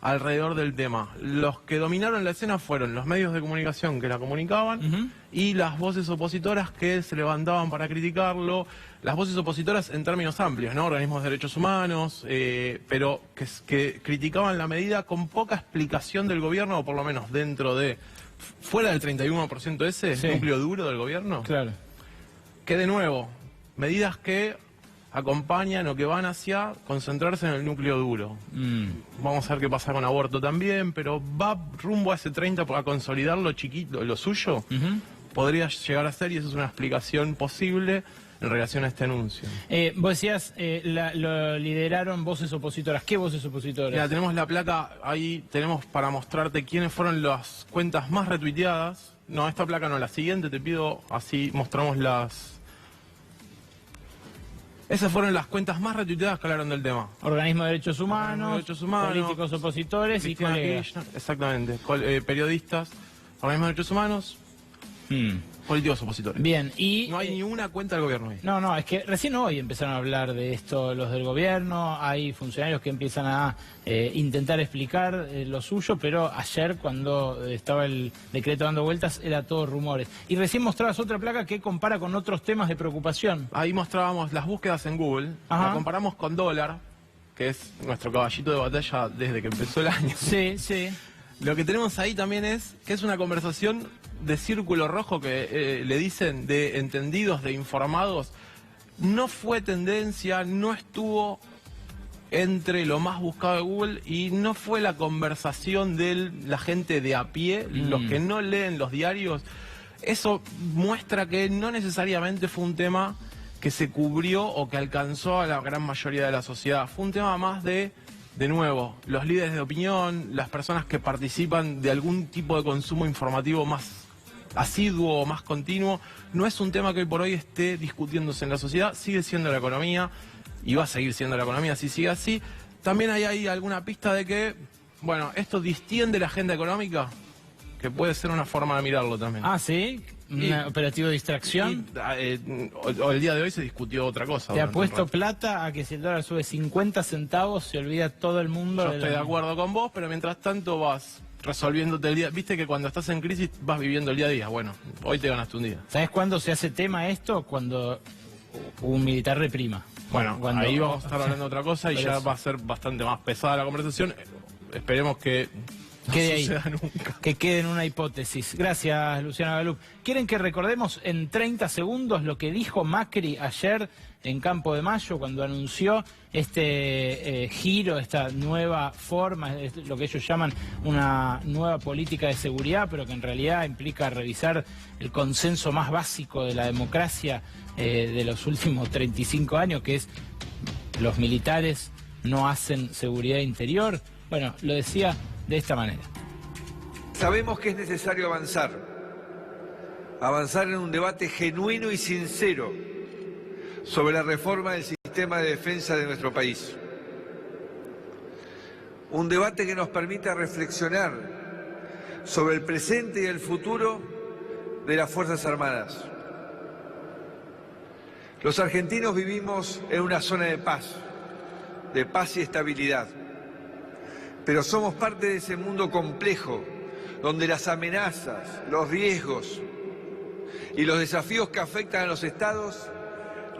alrededor del tema. Los que dominaron la escena fueron los medios de comunicación que la comunicaban y las voces opositoras que se levantaban para criticarlo. Las voces opositoras en términos amplios, ¿no? Organismos de derechos humanos, pero que criticaban la medida con poca explicación del gobierno, o por lo menos dentro de, fuera del 31% ese, núcleo duro del gobierno. Claro. Que de nuevo, medidas que acompañan o que van hacia concentrarse en el núcleo duro. Vamos a ver qué pasa con aborto también, pero va rumbo a ese 30 para consolidar lo chiquito, lo suyo. Podría llegar a ser, y eso es una explicación posible en relación a este anuncio. Vos decías, lo lideraron voces opositoras. ¿Qué voces opositoras? Mira, tenemos la placa, ahí tenemos para mostrarte quiénes fueron las cuentas más retuiteadas. No, esta placa no, la siguiente, te pido, así mostramos las... Esas fueron las cuentas más retuiteadas que hablaron del tema. Organismo de derechos humanos, políticos opositores y colegas. Exactamente, periodistas, organismos de derechos humanos, políticos opositores. Bien, y... No hay ni una cuenta del gobierno ahí. No, es que recién hoy empezaron a hablar de esto los del gobierno, hay funcionarios que empiezan a intentar explicar lo suyo, pero ayer cuando estaba el decreto dando vueltas era todo rumores. Y recién mostrabas otra placa que compara con otros temas de preocupación. Ahí mostrábamos las búsquedas en Google, la comparamos con dólar, que es nuestro caballito de batalla desde que empezó el año. Sí. Lo que tenemos ahí también es que es una conversación de círculo rojo que le dicen de entendidos, de informados. No fue tendencia, no estuvo entre lo más buscado de Google y no fue la conversación de la gente de a pie, los que no leen los diarios. Eso muestra que no necesariamente fue un tema que se cubrió o que alcanzó a la gran mayoría de la sociedad. Fue un tema más de nuevo, los líderes de opinión, las personas que participan de algún tipo de consumo informativo más asiduo o más continuo. No es un tema que hoy por hoy esté discutiéndose en la sociedad, sigue siendo la economía y va a seguir siendo la economía si sigue así. También hay ahí alguna pista de que, bueno, esto distiende la agenda económica, que puede ser una forma de mirarlo también. Ah, ¿sí? ¿Un operativo de distracción? O el día de hoy se discutió otra cosa. ¿Te ha puesto plata a que si el dólar sube 50 centavos se olvida todo el mundo? Yo estoy de acuerdo con vos, pero mientras tanto vas resolviéndote el día. Viste que cuando estás en crisis vas viviendo el día a día. Bueno, hoy te ganaste un día. ¿Sabes cuándo se hace tema esto? Cuando un militar reprima. Bueno, ahí vamos a estar hablando de otra cosa y ya va a ser bastante más pesada la conversación. Esperemos que... Quede ahí, que quede en una hipótesis. Gracias, Luciana Galup. ¿Quieren que recordemos en 30 segundos lo que dijo Macri ayer en Campo de Mayo cuando anunció este giro, esta nueva forma, lo que ellos llaman una nueva política de seguridad, pero que en realidad implica revisar el consenso más básico de la democracia de los últimos 35 años, que es los militares no hacen seguridad interior? Bueno, lo decía de esta manera. Sabemos que es necesario avanzar en un debate genuino y sincero sobre la reforma del sistema de defensa de nuestro país. Un debate que nos permita reflexionar sobre el presente y el futuro de las Fuerzas Armadas. Los argentinos vivimos en una zona de paz y estabilidad. Pero somos parte de ese mundo complejo, donde las amenazas, los riesgos y los desafíos que afectan a los estados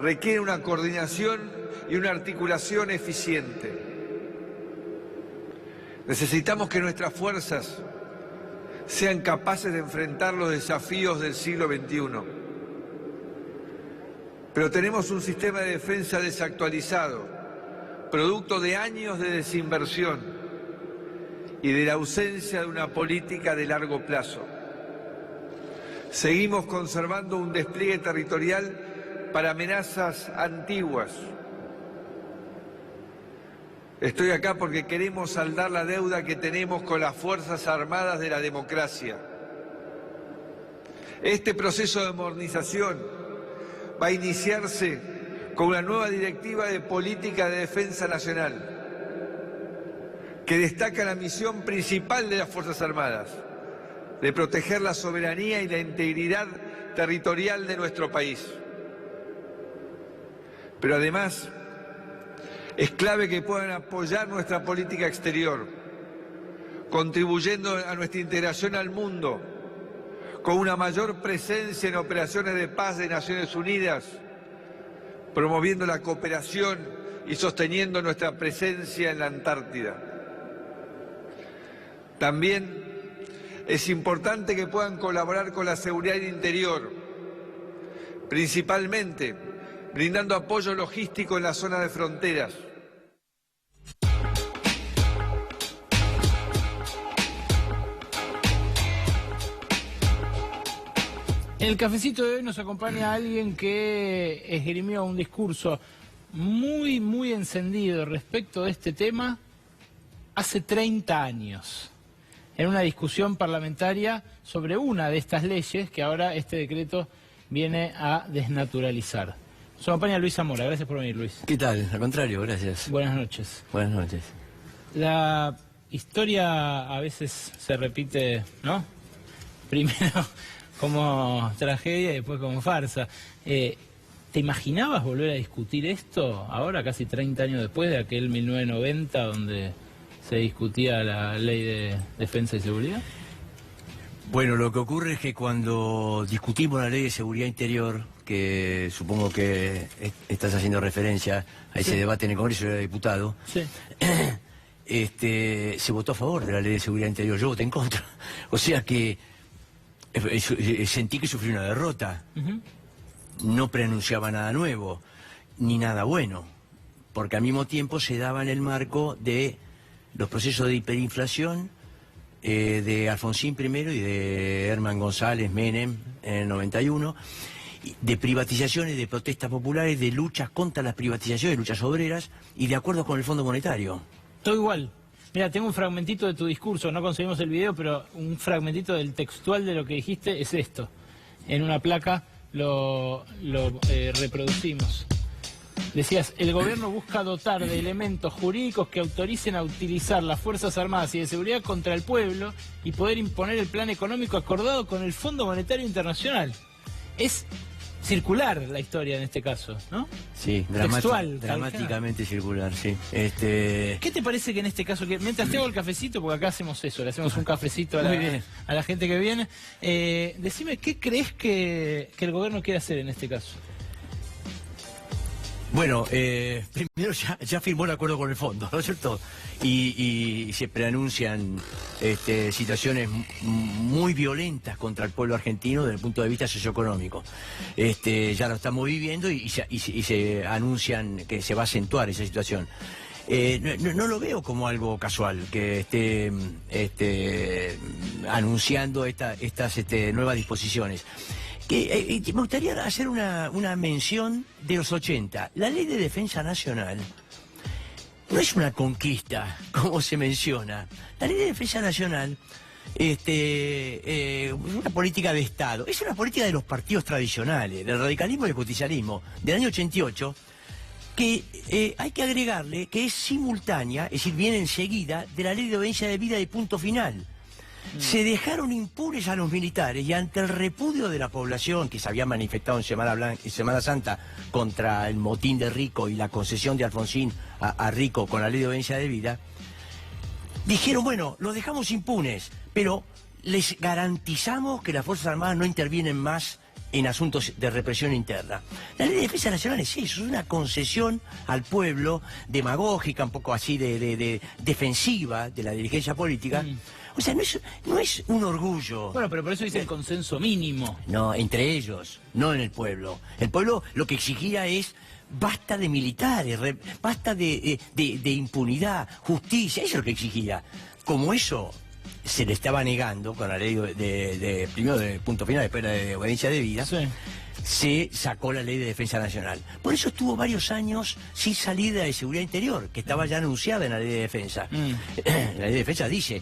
requieren una coordinación y una articulación eficiente. Necesitamos que nuestras fuerzas sean capaces de enfrentar los desafíos del siglo XXI. Pero tenemos un sistema de defensa desactualizado, producto de años de desinversión y de la ausencia de una política de largo plazo. Seguimos conservando un despliegue territorial para amenazas antiguas. Estoy acá porque queremos saldar la deuda que tenemos con las Fuerzas Armadas de la democracia. Este proceso de modernización va a iniciarse con una nueva directiva de política de defensa nacional que destaca la misión principal de las Fuerzas Armadas, de proteger la soberanía y la integridad territorial de nuestro país. Pero además, es clave que puedan apoyar nuestra política exterior, contribuyendo a nuestra integración al mundo, con una mayor presencia en operaciones de paz de Naciones Unidas, promoviendo la cooperación y sosteniendo nuestra presencia en la Antártida. También es importante que puedan colaborar con la seguridad interior, principalmente brindando apoyo logístico en la zona de fronteras. En el cafecito de hoy nos acompaña alguien que esgrimió un discurso muy encendido respecto de este tema hace 30 años, en una discusión parlamentaria sobre una de estas leyes que ahora este decreto viene a desnaturalizar. Nos acompaña Luis Zamora. Gracias por venir, Luis. ¿Qué tal? Al contrario, gracias. Buenas noches. Buenas noches. La historia a veces se repite, ¿no? Primero como tragedia y después como farsa. ¿Te imaginabas volver a discutir esto ahora, casi 30 años después de aquel 1990 donde se discutía la ley de defensa y seguridad? Bueno, lo que ocurre es que cuando discutimos la ley de seguridad interior, que supongo que estás haciendo referencia a ese debate en el Congreso de Diputados, se votó a favor de la ley de seguridad interior, yo voté en contra. O sea que sentí que sufrí una derrota. No preanunciaba nada nuevo, ni nada bueno, porque al mismo tiempo se daba en el marco de los procesos de hiperinflación de Alfonsín primero y de Herman González Menem en el 91, de privatizaciones, de protestas populares, de luchas contra las privatizaciones, luchas obreras y de acuerdos con el Fondo Monetario. Todo igual. Mira, tengo un fragmentito de tu discurso, no conseguimos el video, pero un fragmentito del textual de lo que dijiste es esto. En una placa lo reproducimos. Decías, el gobierno busca dotar de elementos jurídicos que autoricen a utilizar las Fuerzas Armadas y de Seguridad contra el pueblo y poder imponer el plan económico acordado con el Fondo Monetario Internacional. Es circular la historia en este caso, ¿no? Sí, dramáticamente circular, sí. ¿Qué te parece que en este caso, mientras te hago el cafecito, porque acá hacemos eso, le hacemos un cafecito a la gente que viene, decime, ¿qué crees que el gobierno quiere hacer en este caso? Bueno, primero ya firmó el acuerdo con el fondo, ¿no es cierto? Y se preanuncian situaciones muy violentas contra el pueblo argentino desde el punto de vista socioeconómico. Ya lo estamos viviendo y se anuncian que se va a acentuar esa situación. No lo veo como algo casual que esté anunciando estas nuevas disposiciones. Me gustaría hacer una mención de los 80. La Ley de Defensa Nacional no es una conquista, como se menciona. La Ley de Defensa Nacional es una política de Estado. Es una política de los partidos tradicionales, del radicalismo y del justicialismo, del año 88, que hay que agregarle que es simultánea, es decir, viene enseguida de la Ley de Obediencia de Vida y punto final. Se dejaron impunes a los militares y ante el repudio de la población que se había manifestado en Semana Santa contra el motín de Rico y la concesión de Alfonsín a Rico con la Ley de Obediencia de Vida, dijeron, bueno, los dejamos impunes, pero les garantizamos que las Fuerzas Armadas no intervienen más en asuntos de represión interna. La Ley de Defensa Nacional es eso, es una concesión al pueblo, demagógica, un poco así de defensiva de la dirigencia política. O sea, no es un orgullo. Bueno, pero por eso dice el consenso mínimo. No, entre ellos, no en el pueblo. El pueblo lo que exigía es basta de militares, basta de impunidad, justicia, eso es lo que exigía. Como eso se le estaba negando con la ley primero de punto final, después la de obediencia debida, se sacó la ley de defensa nacional. Por eso estuvo varios años sin salida de seguridad interior, que estaba ya anunciada en la ley de defensa. La ley de defensa dice,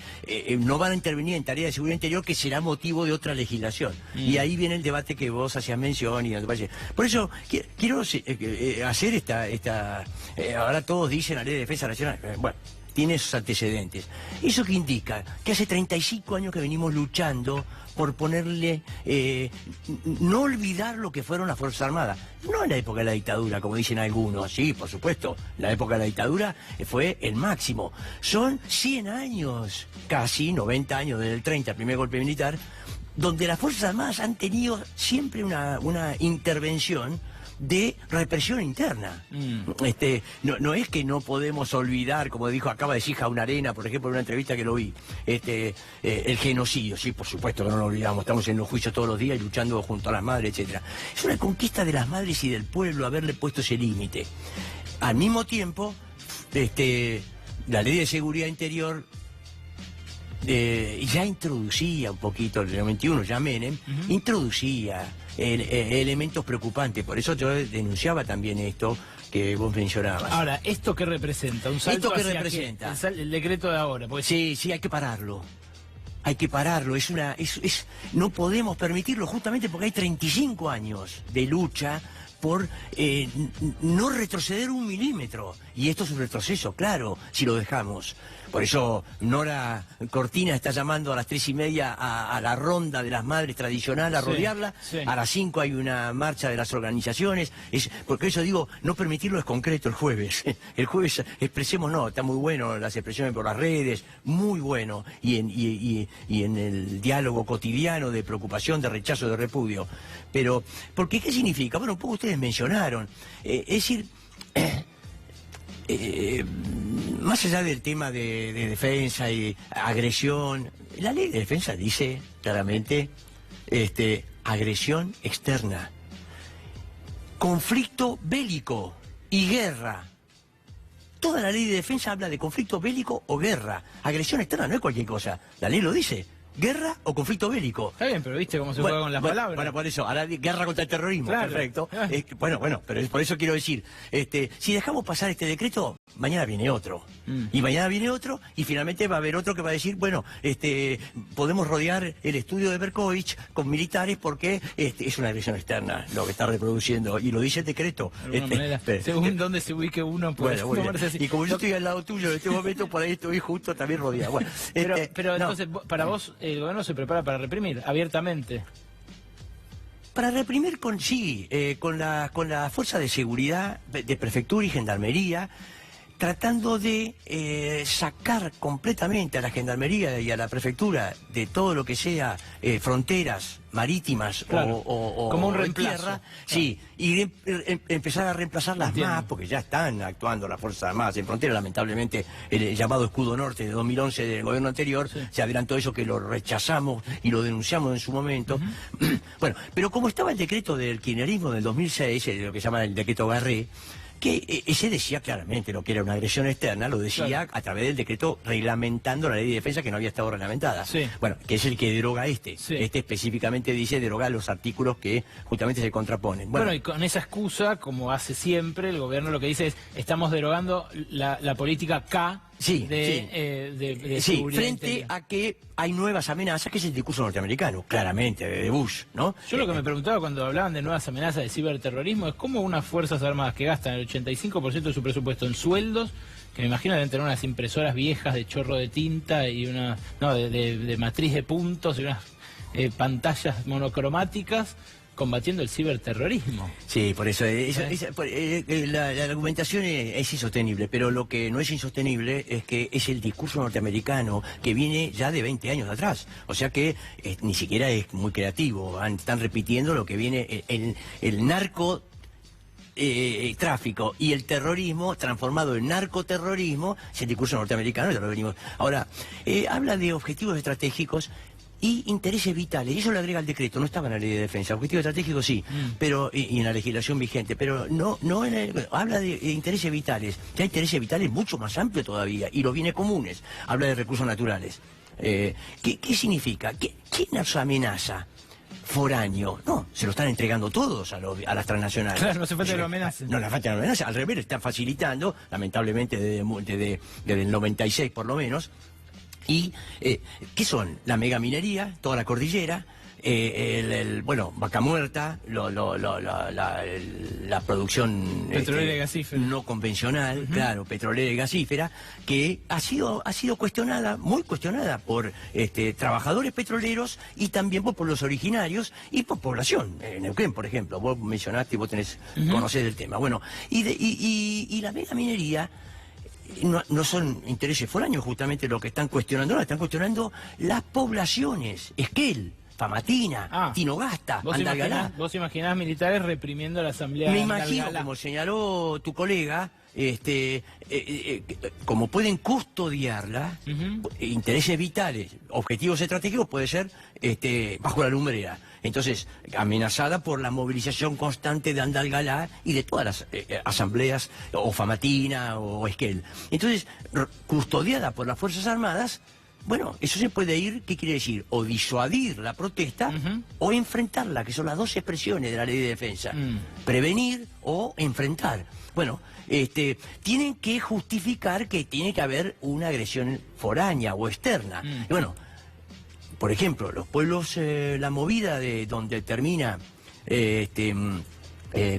no van a intervenir en tareas de seguridad interior, que será motivo de otra legislación. Y ahí viene el debate que vos hacías mención y donde parece. Por eso quiero hacer esta ahora todos dicen la ley de defensa nacional. Bueno, tiene esos antecedentes. ¿Eso qué indica? Que hace 35 años que venimos luchando por ponerle, no olvidar lo que fueron las Fuerzas Armadas. No en la época de la dictadura, como dicen algunos, sí, por supuesto, la época de la dictadura fue el máximo. Son 100 años, casi 90 años desde el 30, el primer golpe militar, donde las Fuerzas Armadas han tenido siempre una intervención de represión interna. No es que no podemos olvidar, como acaba de decir Jaunarena, por ejemplo, en una entrevista que lo vi, el genocidio. Sí, por supuesto que no lo olvidamos, estamos en los juicios todos los días luchando junto a las madres, etcétera. Es una conquista de las madres y del pueblo haberle puesto ese límite. Al mismo tiempo, la ley de seguridad interior ya introducía un poquito, el 91, ya Menem, introducía elementos preocupantes. Por eso yo denunciaba también esto que vos mencionabas. Ahora, ¿esto qué representa? ¿Un salto ¿Esto qué hacia representa? El decreto de ahora. Porque sí, hay que pararlo. Hay que pararlo. No podemos permitirlo justamente porque hay 35 años de lucha por no retroceder un milímetro. Y esto es un retroceso, claro, si lo dejamos. Por eso Nora Cortina está llamando a las 3:30 a la ronda de las madres tradicional a rodearla. A las 5 hay una marcha de las organizaciones. Porque eso digo, no permitirlo es concreto el jueves. El jueves expresemos, no, está muy bueno las expresiones por las redes, muy bueno. Y en el diálogo cotidiano de preocupación, de rechazo, de repudio. Pero, ¿qué significa? Bueno, un poco ustedes mencionaron. Es decir, más allá del tema de defensa y agresión, la ley de defensa dice claramente agresión externa, conflicto bélico y guerra. Toda la ley de defensa habla de conflicto bélico o guerra. Agresión externa no es cualquier cosa, la ley lo dice. ¿Guerra o conflicto bélico? Está bien, pero viste cómo se juega con las palabras. Bueno, por eso, ahora guerra contra el terrorismo, claro. Perfecto. Bueno, pero por eso quiero decir, si dejamos pasar este decreto, mañana viene otro. Y mañana viene otro, y finalmente va a haber otro que va a decir, bueno, podemos rodear el estudio de Berkovich con militares porque es una agresión externa lo que está reproduciendo, y lo dice el decreto. De alguna manera, según dónde se ubique uno, pues así. Y como yo estoy al lado tuyo en este momento, por ahí estoy justo también rodeado. Bueno, pero entonces, para vos, el gobierno se prepara para reprimir abiertamente. Para reprimir con la fuerza de seguridad de prefectura y gendarmería, tratando de sacar completamente a la gendarmería y a la prefectura de todo lo que sea fronteras marítimas, claro, o como un reemplazo. Tierra, sí, y empezar a reemplazarlas más, porque ya están actuando las Fuerzas Armadas en frontera. Lamentablemente el llamado Escudo Norte de 2011 del gobierno anterior se adelantó eso, que lo rechazamos y lo denunciamos en su momento. Bueno, pero como estaba el decreto del kirchnerismo del 2006, lo que se llama el decreto Garré, que ese decía claramente lo que era una agresión externa, lo decía a través del decreto reglamentando la ley de defensa, que no había estado reglamentada. Bueno, que es el que deroga este específicamente dice derogar los artículos que justamente se contraponen. Bueno, y con esa excusa, como hace siempre, el gobierno lo que dice es, estamos derogando la política K de seguridad frente interior. A que hay nuevas amenazas, que es el discurso norteamericano, claramente, de Bush, ¿no? Yo lo que me preguntaba cuando hablaban de nuevas amenazas de ciberterrorismo es cómo unas Fuerzas Armadas que gastan el 85% de su presupuesto en sueldos, que me imagino deben tener unas impresoras viejas de chorro de tinta y de matriz de puntos y unas pantallas monocromáticas, combatiendo el ciberterrorismo. Sí, por eso la argumentación es insostenible, pero lo que no es insostenible es que es el discurso norteamericano que viene ya de 20 años de atrás. O sea que ni siquiera es muy creativo. Están repitiendo lo que viene el narco tráfico y el terrorismo transformado en narcoterrorismo, es el discurso norteamericano, ya lo venimos. Ahora, habla de objetivos estratégicos y intereses vitales, y eso lo agrega el decreto, no estaba en la ley de defensa. Objetivos estratégicos sí, pero y en la legislación vigente, pero no habla de intereses vitales, que hay intereses vitales mucho más amplios todavía, y los bienes comunes, habla de recursos naturales. ¿Qué significa? ¿Quién nos amenaza? Foráneo. No, se lo están entregando todos a las transnacionales. Claro, no se falta que lo amenacen. No le falta que lo amenacen, al revés, lo están facilitando, lamentablemente desde el 96 por lo menos. ¿Y qué son? La megaminería, toda la cordillera, bueno, Vaca Muerta, la producción petrolera y gasífera no convencional, claro, petrolera y gasífera, que ha sido cuestionada, muy cuestionada por trabajadores petroleros y también por pueblos originarios y por población. En Neuquén, por ejemplo, vos mencionaste y vos conocés del tema. Bueno, y la megaminería no son intereses foráneos justamente lo que están cuestionando, no, están cuestionando las poblaciones, Esquel, Famatina, Tinogasta, Andalgalá. ¿Vos imaginás militares reprimiendo la asamblea? Me imagino, como señaló tu colega, como pueden custodiarla, intereses vitales, objetivos estratégicos, puede ser bajo la lumbrera. Entonces, amenazada por la movilización constante de Andalgalá y de todas las asambleas, o Famatina o Esquel. Entonces, custodiada por las Fuerzas Armadas. Bueno, eso se puede ir, ¿qué quiere decir? O disuadir la protesta o enfrentarla, que son las dos expresiones de la ley de defensa. Prevenir o enfrentar. Bueno, tienen que justificar que tiene que haber una agresión foránea o externa. Y bueno, por ejemplo, los pueblos, la movida de donde termina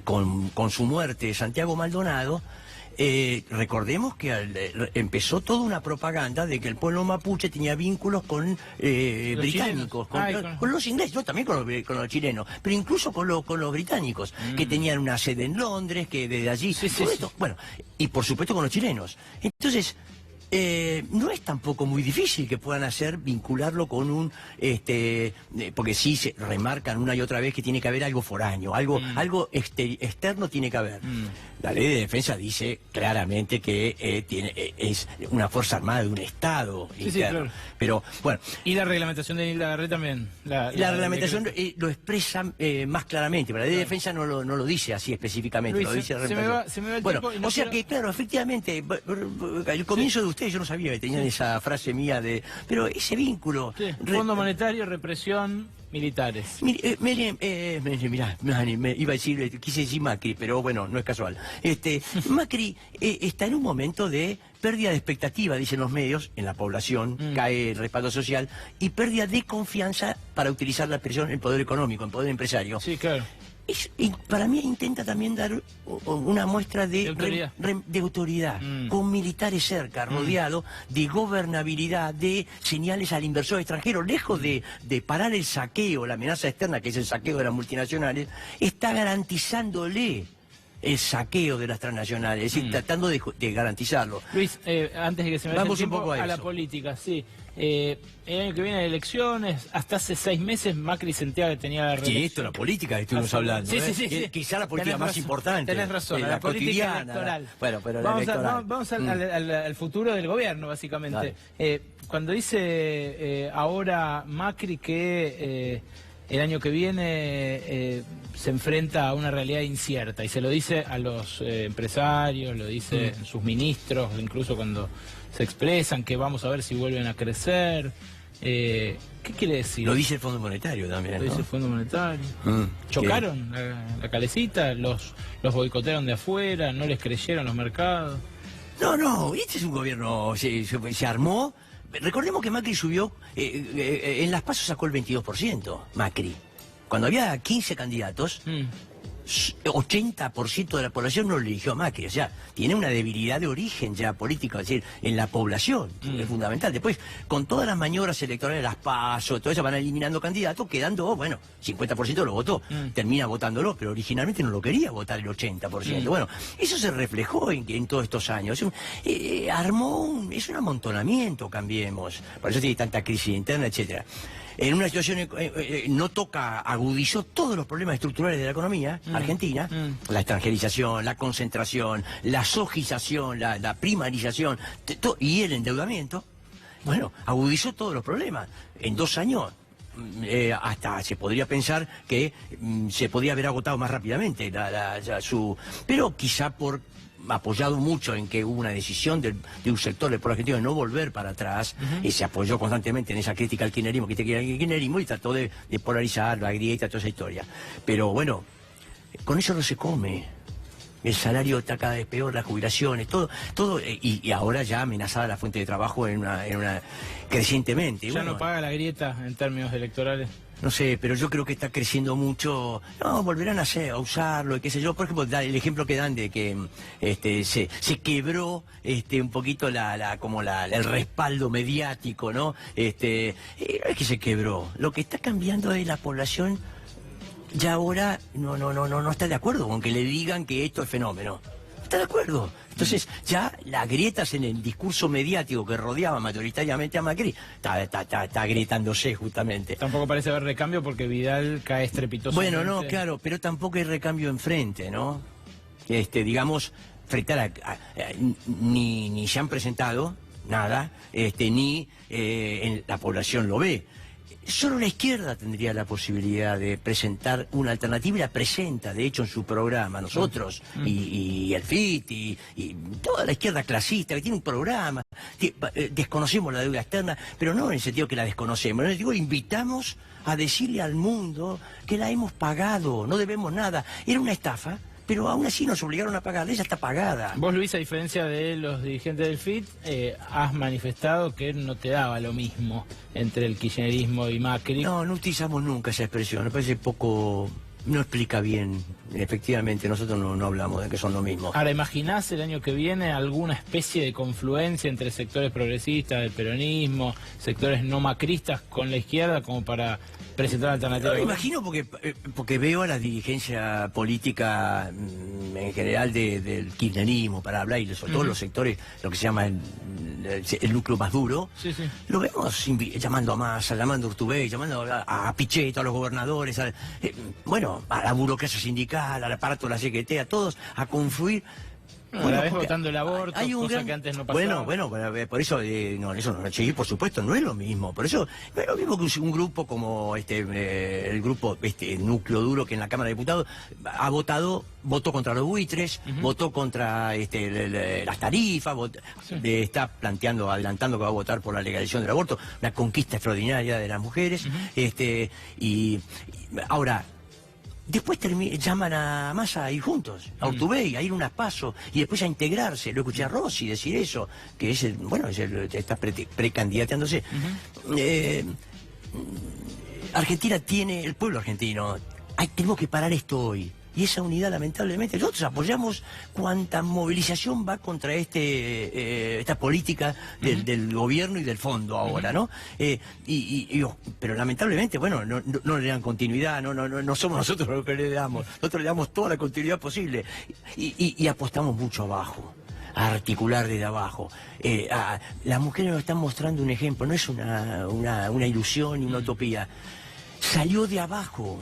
con su muerte Santiago Maldonado, recordemos que empezó toda una propaganda de que el pueblo mapuche tenía vínculos con británicos, con los ingleses, no, también con los chilenos, pero incluso con los británicos, que tenían una sede en Londres, que desde allí, todo esto, bueno, y por supuesto con los chilenos. Entonces, no es tampoco muy difícil que puedan vincularlo con un, porque sí se remarcan una y otra vez que tiene que haber algo foráneo, algo externo tiene que haber. La ley de defensa dice claramente que es una fuerza armada de un Estado interno. Claro. Pero, bueno. Y la reglamentación de Nilda Garré también. La reglamentación lo expresa más claramente, pero la ley de defensa no lo dice así específicamente, Luis, lo dice se me va el tiempo y no o sea que, claro, efectivamente, el comienzo de ustedes, yo no sabía que tenían esa frase mía pero ese vínculo... Fondo Monetario, represión, militares. Mirá, iba a decir, quise decir Macri, pero bueno, no es casual. Macri está en un momento de pérdida de expectativa, dicen los medios, en la población, cae el respaldo social, y pérdida de confianza, para utilizar la expresión, en poder económico, en poder empresario. Sí, claro. Y para mí intenta también dar una muestra de autoridad, con militares cerca, rodeado, de gobernabilidad, de señales al inversor extranjero, lejos de parar el saqueo, la amenaza externa, que es el saqueo de las multinacionales, está garantizándole el saqueo de las transnacionales, es decir, tratando de garantizarlo. Luis, antes de que se me vaya el tiempo, un poco a la política, sí. El año que viene hay elecciones, hasta hace 6 meses Macri sentía que tenía la reelección. Sí, esto es la política que estuvimos hablando. Sí. Quizá la política más importante. Tenés razón, la política electoral. Bueno, pero la electoral. Vamos al futuro del gobierno, básicamente. Cuando dice ahora Macri que el año que viene se enfrenta a una realidad incierta, y se lo dice a los empresarios, lo dice a sus ministros, incluso cuando se expresan que vamos a ver si vuelven a crecer. ¿Qué quiere decir? Lo dice el Fondo Monetario también, Lo dice el Fondo Monetario. ¿Chocaron la calecita? ¿Los boicotearon de afuera? ¿No les creyeron los mercados? No, este es un gobierno, se armó. Recordemos que Macri subió, en las PASO sacó el 22%, Macri. Cuando había 15 candidatos, 80% de la población no lo eligió a Macri. O sea, tiene una debilidad de origen ya político, es decir, en la población, es fundamental. Después, con todas las maniobras electorales, las PASO, todo eso, van eliminando candidatos, quedando, 50% lo votó, termina votándolo, pero originalmente no lo quería votar el 80%. Bueno, eso se reflejó en todos estos años. Es un amontonamiento, Cambiemos. Por eso tiene tanta crisis interna, etcétera. En una situación agudizó todos los problemas estructurales de la economía argentina, la extranjerización, la concentración, la sojización, la primarización y el endeudamiento. Bueno, agudizó todos los problemas. En 2 años hasta se podría pensar que se podía haber agotado más rápidamente pero quizá por apoyado mucho en que hubo una decisión de un sector del pueblo argentino de no volver para atrás, y se apoyó constantemente en esa crítica al kirchnerismo y trató de polarizar la grieta, toda esa historia. Pero bueno, con eso no se come. El salario está cada vez peor, las jubilaciones, todo y ahora ya amenazada la fuente de trabajo en una crecientemente. ¿Ya no paga la grieta en términos electorales? No sé, pero yo creo que está creciendo mucho. No, volverán a usarlo, y qué sé yo. Por ejemplo, el ejemplo que dan de que se quebró un poquito el respaldo mediático, ¿no? No es que se quebró. Lo que está cambiando es la población. Ya ahora no está de acuerdo con que le digan que esto es fenómeno. ¿Está de acuerdo? Entonces, ya las grietas en el discurso mediático que rodeaba mayoritariamente a Macri está grietándose justamente. Tampoco parece haber recambio porque Vidal cae estrepitosamente. Bueno, no, claro, pero tampoco hay recambio enfrente, ¿no? Digamos, frente a ni se han presentado nada, ni la población lo ve. Solo la izquierda tendría la posibilidad de presentar una alternativa y la presenta, de hecho, en su programa. Nosotros, y el FIT, y toda la izquierda clasista que tiene un programa. Desconocemos la deuda externa, pero no en el sentido que la desconocemos. En el sentido, invitamos a decirle al mundo que la hemos pagado, no debemos nada. Era una estafa, pero aún así nos obligaron a pagarla, ella está pagada. Vos, Luis, a diferencia de los dirigentes del FIT, has manifestado que no te daba lo mismo entre el kirchnerismo y Macri. No utilizamos nunca esa expresión, me parece poco... No explica bien, efectivamente, nosotros no hablamos de que son lo mismo. Ahora, ¿imaginás el año que viene alguna especie de confluencia entre sectores progresistas del peronismo, sectores no macristas con la izquierda, como para presentar alternativas? No, me imagino porque veo a la dirigencia política en general del kirchnerismo, para hablar, y sobre todo los sectores, lo que se llama el núcleo más duro, lo vemos llamando a Massa, llamando a Urtubey, llamando a Pichetto, a los gobernadores, a la burocracia sindical, al aparato de la CGT, a todos, a confluir. A la vez votando el aborto, cosa que antes no pasaba. Bueno, por eso, eso no, sí, por supuesto, no es lo mismo. Por eso, no es lo mismo que un grupo como el grupo, núcleo duro, que en la Cámara de Diputados votó contra los buitres, votó contra las tarifas, está adelantando que va a votar por la legalización del aborto, una conquista extraordinaria de las mujeres, y ahora... Después llaman a Massa a ir juntos, a Urtubey, a ir unas pasos, y después a integrarse. Lo escuché a Rossi decir eso, que está precandidateándose. Argentina tiene, el pueblo argentino, tenemos que parar esto hoy. Y esa unidad, lamentablemente, nosotros apoyamos cuanta movilización va contra esta política del gobierno y del fondo ahora, ¿no? Pero lamentablemente, no le dan continuidad, no somos nosotros los que le damos. Nosotros le damos toda la continuidad posible. Y apostamos mucho abajo, a articular desde abajo. Las mujeres nos están mostrando un ejemplo, no es una ilusión ni una utopía. Salió de abajo,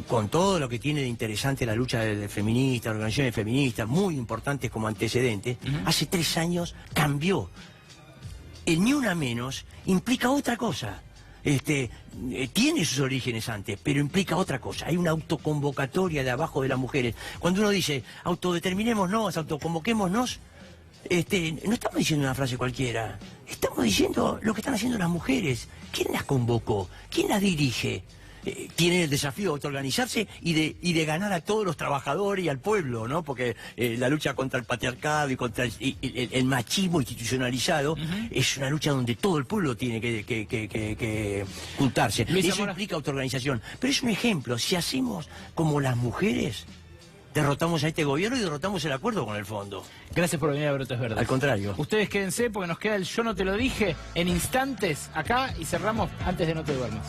con todo lo que tiene de interesante la lucha de feministas, organizaciones feministas, muy importantes como antecedentes. Hace 3 años cambió. El Ni Una Menos implica otra cosa. Tiene sus orígenes antes, pero implica otra cosa. Hay una autoconvocatoria de abajo de las mujeres. Cuando uno dice, autodeterminémonos, autoconvoquémonos, no estamos diciendo una frase cualquiera. Estamos diciendo lo que están haciendo las mujeres. ¿Quién las convocó? ¿Quién las dirige? Tienen el desafío de autoorganizarse y de ganar a todos los trabajadores y al pueblo, ¿no? Porque la lucha contra el patriarcado y contra el machismo institucionalizado es una lucha donde todo el pueblo tiene que juntarse. Eso implica autoorganización. Pero es un ejemplo. Si hacemos como las mujeres, derrotamos a este gobierno y derrotamos el acuerdo con el fondo. Gracias por venir a Brotes Verdes. Al contrario. Ustedes quédense porque nos queda el Yo No Te Lo Dije en instantes acá y cerramos antes de No Te Duermas.